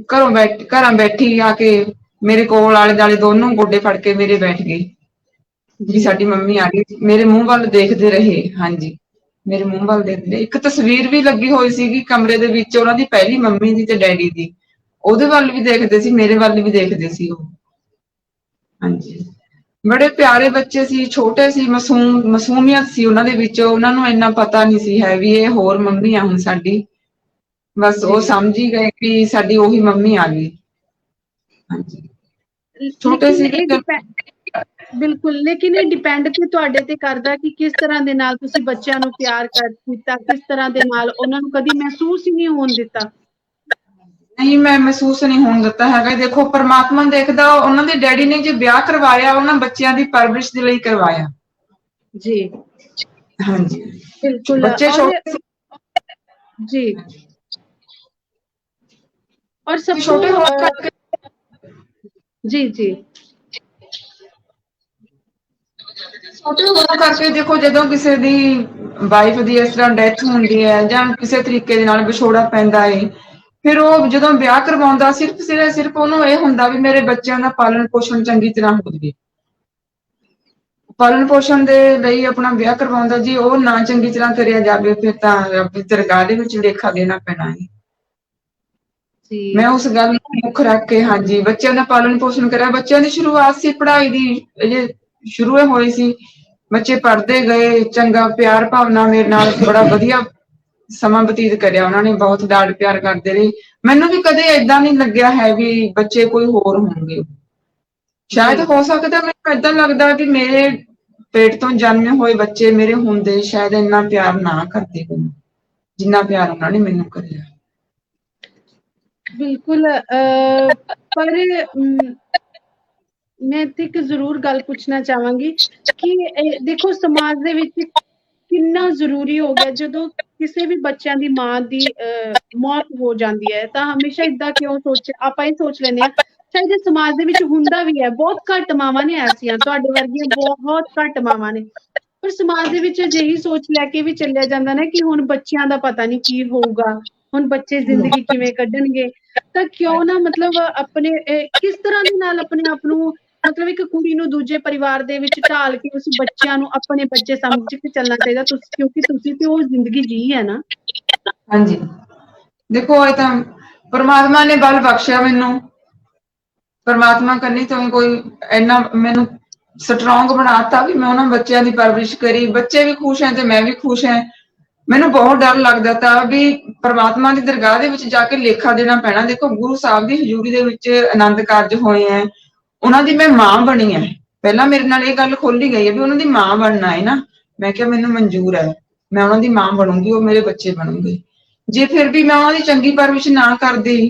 ਘਰਾਂ ਬੈਠੀ ਆ ਕੇ ਮੇਰੇ ਕੋਲ ਆਲੇ ਦੁਆਲੇ ਦੋਨੋਂ ਗੋਡੇ ਫੜ ਕੇ ਮੇਰੇ ਬੈਠ ਗਏ ਵੀ ਜੀ ਸਾਡੀ ਮੰਮੀ ਆ ਗਈ। ਮੇਰੇ ਮੂੰਹ ਵੱਲ ਦੇਖਦੇ ਰਹੇ। ਹਾਂਜੀ, ਮੇਰੇ ਮੂੰਹ ਵੱਲ ਦੇਖਦੇ ਰਹੇ। ਇੱਕ ਤਸਵੀਰ ਵੀ ਲੱਗੀ ਹੋਈ ਸੀਗੀ ਕਮਰੇ ਦੇ ਵਿੱਚ, ਉਹਨਾਂ ਦੀ ਪਹਿਲੀ ਮੰਮੀ ਦੀ ਤੇ ਡੈਡੀ ਦੀ। ਉਹਦੇ ਵੱਲ ਵੀ ਦੇਖਦੇ ਸੀ, ਮੇਰੇ ਵੱਲ ਵੀ ਦੇਖਦੇ ਸੀ ਉਹ। ਹਾਂਜੀ, ਬੜੇ ਪਿਆਰੇ ਬੱਚੇ ਸੀ, ਛੋਟੇ ਸੀ, ਮਾਸੂਮੀਅਤ ਸੀ ਉਹਨਾਂ ਦੇ ਵਿੱਚ। ਉਹਨਾਂ ਨੂੰ ਇੰਨਾ ਪਤਾ ਨਹੀਂ ਸੀ ਹੈ ਵੀ ਇਹ ਹੋਰ ਮੰਮੀ ਆ ਹੁਣ ਸਾਡੀ। ਬਸ ਉਹ ਜੀ ਸਮਝ ਹੀ ਗਏ ਕਿ ਸਾਡੀ ਉਹੀ ਮੰਮੀ ਆ ਗਈ। ਹਾਂਜੀ, ਛੋਟੇ ਲੇਕਿਨ ਸੀ। ਇਹ ਬਿਲਕੁਲ, ਲੇਕਿਨ ਇਹ ਡਿਪੈਂਡ ਤੇ ਤੁਹਾਡੇ ਤੇ ਕਰਦਾ ਕਿ ਕਿਸ ਤਰ੍ਹਾਂ ਦੇ ਨਾਲ ਤੁਸੀਂ ਬੱਚਿਆਂ ਨੂੰ ਪਿਆਰ ਕੀਤਾ, ਕਿਸ ਤਰ੍ਹਾਂ ਦੇ ਨਾਲ ਉਹਨਾਂ ਨੂੰ ਕਦੀ ਮਹਿਸੂਸ ਹੀ ਨਹੀਂ ਹੋਣ ਦਿੱਤਾ। ਨਹੀਂ, ਮੈਂ ਮਹਿਸੂਸ ਨਹੀਂ ਹੋਣ ਦਿੱਤਾ ਹੈਗਾ। ਦੇਖੋ, ਪਰਮਾਤਮਾ ਦੇਖਦਾ, ਉਹਨਾਂ ਦੇ ਡੈਡੀ ਨੇ ਜੇ ਵਿਆਹ ਕਰਵਾਇਆ, ਉਹਨਾਂ ਬੱਚਿਆਂ ਦੀ ਪਰਵਰਿਸ਼ ਦੇ ਲਈ ਕਰਵਾਇਆ। ਜੀ ਹਾਂਜੀ, ਬਿਲकुल। ਬੱਚੇ और ਛੋਟੇ ਸੀ। जी ਔਰ ਸਭ ਛੋਟੇ ਹੋਣ ਤੋਂ ਕਰਕੇ ਜੀ ਜੀ ਛੋਟੇ ਹੋਣ ਕਰਕੇ ਦੇਖੋ, ਜਦੋਂ ਕਿਸੇ ਦੀ ਵਾਈਫ ਦੀ ਇਸ ਤਰ੍ਹਾਂ ਡੈਥ ਹੁੰਦੀ ਹੈ ਜਾਂ ਕਿਸੇ ਤਰੀਕੇ ਦੇ ਨਾਲ ਵਿਛੋੜਾ ਪੈਂਦਾ ਏ, ਫਿਰ ਉਹ ਜਦੋਂ ਵਿਆਹ ਕਰਵਾਉਂਦਾ ਸਿਰਫ ਉਹਨੂੰ ਇਹ ਹੁੰਦਾ ਵੀ ਮੇਰੇ ਬੱਚਿਆਂ ਦਾ ਪਾਲਣ ਪੋਸ਼ਣ ਚੰਗੀ ਤਰ੍ਹਾਂ ਹੋ ਜਾਵੇ। ਪਾਲਣ ਪੋਸ਼ਣ ਦੇ ਲਈ ਆਪਣਾ ਵਿਆਹ ਕਰਵਾਉਂਦਾ, ਜੀ ਉਹ ਨਾ ਚੰਗੀ ਤਰ੍ਹਾਂ ਕਰਿਆ ਜਾਵੇ ਫਿਰ ਤਾਂ ਰੱਬ ਦੀ ਦਰਗਾਹ ਦੇ ਵਿੱਚ ਲੇਖਾ ਦੇਣਾ ਪੈਣਾ ਹੈ। ਜੀ ਮੈਂ ਉਸ ਗੱਲ ਨੂੰ ਮੁੱਖ ਰੱਖ ਕੇ ਹਾਂਜੀ ਬੱਚਿਆਂ ਦਾ ਪਾਲਣ ਪੋਸ਼ਣ ਕਰਿਆ। ਬੱਚਿਆਂ ਦੀ ਸ਼ੁਰੂਆਤ ਸੀ ਪੜ੍ਹਾਈ ਦੀ, ਜੇ ਸ਼ੁਰੂ ਹੋਈ ਸੀ, ਬੱਚੇ ਪੜ੍ਹਦੇ ਗਏ, ਚੰਗਾ ਪਿਆਰ ਭਾਵਨਾ ਮੇਰੇ ਨਾਲ ਬੜਾ ਵਧੀਆ ਸਮਾਂ ਬਤੀਤ ਕਰਿਆ ਉਹਨਾਂ ਨੇ, ਬਹੁਤ ਲਾਡ ਪਿਆਰ ਕਰਦੇ ਰਹੇ। ਮੈਨੂੰ ਵੀ ਕਦੇ ਏਦਾਂ ਨਹੀਂ ਲੱਗਿਆ ਹੈ ਵੀ ਬੱਚੇ ਕੋਈ ਹੋਰ ਹੋਣਗੇ। ਸ਼ਾਇਦ ਜੀ ਹੋ ਸਕਦਾ, ਮੈਨੂੰ ਏਦਾਂ ਲੱਗਦਾ ਵੀ ਮੇਰੇ ਪੇਟ ਤੋਂ ਜਨਮੇ ਹੋਏ ਬੱਚੇ ਮੇਰੇ ਹੁੰਦੇ ਸ਼ਾਇਦ ਇੰਨਾ ਪਿਆਰ ਨਾ ਕਰਦੇ ਮੈਨੂੰ, ਜਿੰਨਾ ਪਿਆਰ ਉਹਨਾਂ ਨੇ ਮੈਨੂੰ ਕਰਿਆ। ਬਿਲਕੁਲ। ਪਰ ਮੈਂ ਇੱਥੇ ਇੱਕ ਜ਼ਰੂਰ ਗੱਲ ਪੁੱਛਣਾ ਚਾਹਾਂਗੀ ਕਿ ਦੇਖੋ ਸਮਾਜ ਦੇ ਵਿੱਚ ਕਿੰਨਾ ਜ਼ਰੂਰੀ ਹੋ ਗਿਆ ਜਦੋਂ ਕਿਸੇ ਵੀ ਬੱਚਿਆਂ ਦੀ ਮਾਂ ਦੀ ਮੌਤ ਹੋ ਜਾਂਦੀ ਹੈ, ਤਾਂ ਹਮੇਸ਼ਾ ਏਦਾਂ ਕਿਉਂ ਆਪਾਂ ਇਹ ਸੋਚ ਲੈਂਦੇ ਹਾਂ, ਸ਼ਾਇਦ ਇਹ ਸਮਾਜ ਦੇ ਵਿੱਚ ਹੁੰਦਾ ਵੀ ਹੈ, ਬਹੁਤ ਘੱਟ ਮਾਵਾਂ ਨੇ ਐਸੀਆਂ, ਤੁਹਾਡੇ ਵਰਗੀਆਂ ਬਹੁਤ ਘੱਟ ਮਾਵਾਂ ਨੇ, ਪਰ ਸਮਾਜ ਦੇ ਵਿੱਚ ਅਜਿਹੀ ਸੋਚ ਲੈ ਕੇ ਵੀ ਚੱਲਿਆ ਜਾਂਦਾ ਨਾ ਕਿ ਹੁਣ ਬੱਚਿਆਂ ਦਾ ਪਤਾ ਨਹੀਂ ਕੀ ਹੋਊਗਾ, ਹੁਣ ਬੱਚੇ ਜ਼ਿੰਦਗੀ ਕਿਵੇਂ ਕੱਢਣਗੇ। ਤਾਂ ਕਿਉਂ ਨਾ ਮਤਲਬ ਆਪਣੇ ਕਿਸ ਤਰ੍ਹਾਂ ਦੇ ਨਾਲ ਆਪਣੇ ਆਪ ਨੂੰ, ਮਤਲਬ ਇੱਕ ਕੁੜੀ ਨੂੰ ਦੂਜੇ ਪਰਿਵਾਰ ਦੇ ਵਿੱਚ ਢਾਲ ਕੇ ਉਸ ਬੱਚਿਆਂ ਨੂੰ ਆਪਣੇ ਬੱਚੇ ਸਮਝ ਕੇ ਚੱਲਣਾ ਚਾਹੀਦਾ, ਤੁਸੀਂ ਕਿਉਂਕਿ ਤੁਸੀਂ ਤੇ ਉਹ ਜ਼ਿੰਦਗੀ ਜੀ ਹੈ ਨਾ। ਹਾਂਜੀ, ਦੇਖੋ ਇਹ ਤਾਂ ਪਰਮਾਤਮਾ ਨੇ ਬਲ ਬਖਸ਼ਿਆ ਮੈਨੂੰ, ਪਰਮਾਤਮਾ ਕਰਨੀ ਤੋਂ ਕੋਈ ਇੰਨਾ ਮੈਨੂੰ ਸਟਰੋਂਗ ਬਣਾਤਾ ਵੀ ਮੈਂ ਉਹਨਾਂ ਬੱਚਿਆਂ ਦੀ ਪਰਵਰਿਸ਼ ਕਰੀ, ਬੱਚੇ ਵੀ ਖੁਸ਼ ਹੈ ਤੇ ਮੈਂ ਵੀ ਖੁਸ਼ ਹੈ। ਮੈਨੂੰ ਬਹੁਤ ਡਰ ਲੱਗਦਾ ਤਾ ਵੀ ਪਰਮਾਤਮਾ ਦੀ ਦਰਗਾਹ ਦੇ ਵਿੱਚ ਜਾ ਕੇ ਲੇਖਾ ਦੇਣਾ ਪੈਣਾ। ਦੇਖੋ ਗੁਰੂ ਸਾਹਿਬ ਦੀ ਹਜ਼ੂਰੀ ਦੇ ਵਿੱਚ ਆਨੰਦ ਕਾਰਜ ਹੋਏ ਹੈ, ਉਹਨਾਂ ਦੀ ਮੈਂ ਮਾਂ ਬਣੀ ਹੈ। ਪਹਿਲਾਂ ਮੇਰੇ ਨਾਲ ਇਹ ਗੱਲ ਖੋਲੀ ਗਈ ਹੈ ਵੀ ਉਹਨਾਂ ਦੀ ਮਾਂ ਬਣਨਾ ਹੈ ਨਾ, ਮੈਂ ਕਿਹਾ ਮੈਨੂੰ ਮਨਜ਼ੂਰ ਹੈ, ਮੈਂ ਉਹਨਾਂ ਦੀ ਮਾਂ ਬਣੂੰਗੀ, ਉਹ ਮੇਰੇ ਬੱਚੇ ਬਣੂੰਗੇ। ਜੇ ਫਿਰ ਵੀ ਮੈਂ ਉਹਨਾਂ ਦੀ ਚੰਗੀ ਪਰਵਰਿਸ਼ ਨਾ ਕਰਦੀ,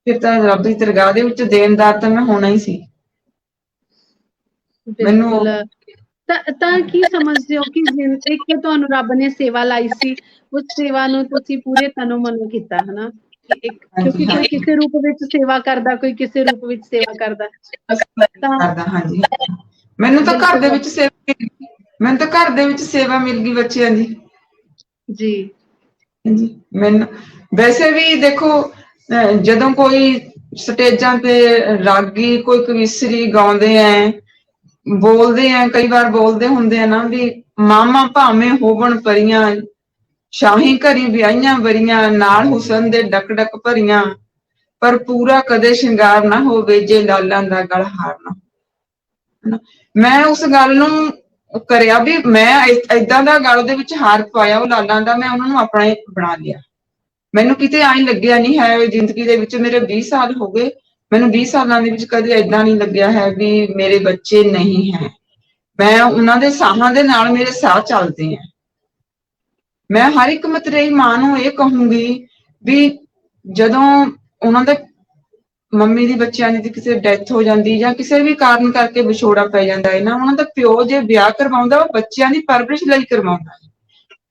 ਫਿਰ ਤਾਂ ਰੱਬ ਦੀ ਦਰਗਾਹ ਦੇ ਵਿੱਚ ਦੇਣਦਾਰ ਤਾਂ ਮੈਂ ਹੋਣਾ ਹੀ ਸੀ। ਮੈਨੂੰ ਬਿਲਕੁਲ। ਤਾਂ ਕੀ ਸਮਝਦੇ ਹੋ ਕਿ ਇੱਕ ਤੁਹਾਨੂੰ ਰੱਬ ਨੇ ਸੇਵਾ ਲਾਈ ਸੀ, ਉਸ ਸੇਵਾ ਨੂੰ ਤੁਸੀਂ ਪੂਰੇ ਤਨੋ ਮਨੋ ਕੀਤਾ ਹਨਾ, ਹਾਂਜੀ ਕਿਉਂਕਿ ਕੋਈ ਹਾਂਜੀ ਕਿਸੇ ਰੂਪ ਵਿੱਚ ਸੇਵਾ ਕਰਦਾ, ਕੋਈ ਕਿਸੇ ਰੂਪ ਵਿੱਚ ਸੇਵਾ ਕਰਦਾ। ਤਾਂ ਕਰਦਾ ਹਾਂਜੀ, ਮੈਨੂੰ ਤਾਂ ਘਰ ਦੇ ਬਿਲਕੁਲ ਵਿੱਚ ਮੈਨੂੰ ਤਾਂ ਘਰ ਦੇ ਵਿੱਚ ਸੇਵਾ ਮਿਲ ਗਈ ਬੱਚਿਆਂ ਦੀ। ਜੀ ਹਾਂਜੀ, ਮੈਨੂੰ ਵੈਸੇ ਵੀ ਦੇਖੋ ਜਦੋਂ ਕੋਈ ਸਟੇਜਾਂ ਤੇ ਰਾਗੀ ਕੋਈ ਕਵੀਸ਼ਰੀ ਗਾਉਂਦੇ ਹੈ, ਬੋਲਦੇ ਆ, ਕਈ ਵਾਰ ਬੋਲਦੇ ਹੁੰਦੇ ਆ ਨਾ ਵੀ ਮਾਮਾ ਭਾਵੇਂ ਹੋਵਣ ਪਰੀਆਂ, ਸ਼ਾਹੀ ਘਰੀ ਵਿਆਹੀਆਂ ਵਰੀਆਂ, ਨਾਲ ਹੁਸਨ ਦੇ ਡੱਕ ਡੱਕ ਭਰੀਆਂ, ਪਰ ਪੂਰਾ ਕਦੇ ਸ਼ਿੰਗਾਰ ਨਾ ਹੋਵੇ ਜੇ ਲਾਲਾਂ ਦਾ ਗਲ ਹਾਰ ਨਾ। ਮੈਂ ਉਸ ਗੱਲ ਨੂੰ ਕਰਿਆ ਵੀ ਮੈਂ ਏਦਾਂ ਦਾ ਗਲ ਦੇ ਵਿੱਚ ਹਾਰ ਪਾਇਆ ਉਹ ਲਾਲਾਂ ਦਾ, ਮੈਂ ਉਹਨਾਂ ਨੂੰ ਆਪਣਾ ਹੀ ਬਣਾ ਲਿਆ। ਮੈਨੂੰ ਕਿਤੇ ਆਈ ਲੱਗਿਆ ਨੀ ਹੈ ਜ਼ਿੰਦਗੀ ਦੇ ਵਿੱਚ, ਮੇਰੇ 20 ਸਾਲ ਹੋ ਗਏ, ਮੈਨੂੰ 20 ਸਾਲਾਂ ਦੇ ਵਿੱਚ ਕਦੇ ਏਦਾਂ ਨਹੀਂ ਲੱਗਿਆ ਹੈ ਵੀ ਮੇਰੇ ਬੱਚੇ ਨਹੀਂ ਹੈ। ਮੈਂ ਉਹਨਾਂ ਦੇ ਸਾਹਾਂ ਦੇ ਨਾਲ ਮੇਰੇ ਸਾਹ ਚੱਲਦੇ ਹੈ। ਮੈਂ ਹਰ ਇੱਕ ਮਤਰੇਈ ਮਾਂ ਨੂੰ ਇਹ ਕਹੂੰਗੀ ਵੀ ਜਦੋਂ ਉਹਨਾਂ ਦੇ ਮੰਮੀ ਦੀ ਬੱਚਿਆਂ ਦੀ ਕਿਸੇ ਡੈਥ ਹੋ ਜਾਂਦੀ ਜਾਂ ਕਿਸੇ ਵੀ ਕਾਰਨ ਕਰਕੇ ਵਿਛੋੜਾ ਪੈ ਜਾਂਦਾ ਹੈ ਨਾ, ਉਹਨਾਂ ਦਾ ਪਿਓ ਜੇ ਵਿਆਹ ਕਰਵਾਉਂਦਾ ਉਹ ਬੱਚਿਆਂ ਦੀ ਪਰਵਰਿਸ਼ ਲਈ ਕਰਵਾਉਂਦਾ।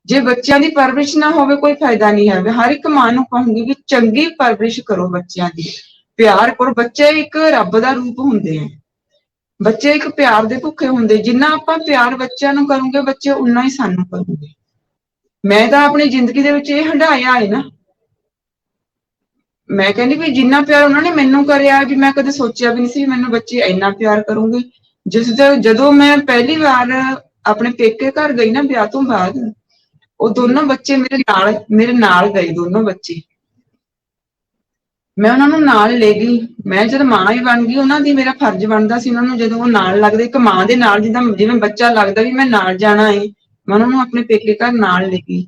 ਜੇ ਬੱਚਿਆਂ ਦੀ ਪਰਵਰਿਸ਼ ਨਾ ਹੋਵੇ ਕੋਈ ਫਾਇਦਾ ਨਹੀਂ ਹੈ। ਹਰ ਇੱਕ ਮਾਂ ਨੂੰ ਕਹੂੰਗੀ ਵੀ ਚੰਗੀ ਪਰਵਰਿਸ਼ ਕਰੋ ਬੱਚਿਆਂ ਦੀ, ਪਿਆਰ ਕਰੋ। ਬੱਚੇ ਇੱਕ ਰੱਬ ਦਾ ਰੂਪ ਹੁੰਦੇ ਹੈ, ਬੱਚੇ ਇੱਕ ਪਿਆਰ ਦੇ ਭੁੱਖੇ ਹੁੰਦੇ, ਜਿੰਨਾ ਆਪਾਂ ਪਿਆਰ ਬੱਚਿਆਂ ਨੂੰ ਕਰੂੰਗੇ ਬੱਚੇ ਉਨਾ ਹੀ ਸਾਨੂੰ ਕਰੂੰਗੇ। ਮੈਂ ਤਾਂ ਆਪਣੀ ਜ਼ਿੰਦਗੀ ਦੇ ਵਿੱਚ ਇਹ ਹੰਢਾਇਆ ਹੈ ਨਾ, ਮੈਂ ਕਹਿੰਦੀ ਵੀ ਜਿੰਨਾ ਪਿਆਰ ਉਹਨਾਂ ਨੇ ਮੈਨੂੰ ਕਰਿਆ ਵੀ ਮੈਂ ਕਦੇ ਸੋਚਿਆ ਵੀ ਨਹੀਂ ਸੀ ਮੈਨੂੰ ਬੱਚੇ ਇੰਨਾ ਪਿਆਰ ਕਰੂੰਗੇ। ਜਦੋਂ ਮੈਂ ਪਹਿਲੀ ਵਾਰ ਆਪਣੇ ਪੇਕੇ ਘਰ ਗਈ ਨਾ ਵਿਆਹ ਤੋਂ ਬਾਅਦ, ਉਹ ਜੀ ਦੋਨੋਂ ਬੱਚੇ ਮੇਰੇ ਨਾਲ ਗਏ, ਦੋਨੋਂ ਬੱਚੇ ਮੈਂ ਉਹਨਾਂ ਨੂੰ ਨਾਲ ਲੈ ਗਈ। ਮੈਂ ਜਦ ਮਾਂ ਹੀ ਬਣ ਗਈ, ਉਹਨਾਂ ਦੀ ਮੇਰਾ ਫਰਜ਼ ਬਣਦਾ ਸੀ ਉਹਨਾਂ ਨੂੰ ਜਦੋਂ ਉਹ ਨਾਲ ਲੱਗਦੇ, ਇੱਕ ਮਾਂ ਦੇ ਨਾਲ ਜਿਵੇਂ ਬੱਚਾ ਲੱਗਦਾ ਵੀ ਮੈਂ ਨਾਲ ਜਾਣਾ ਏ, ਮੈਂ ਉਹਨਾਂ ਨੂੰ ਆਪਣੇ ਪੇਕੇ ਘਰ ਨਾਲ ਲੈ ਗਈ।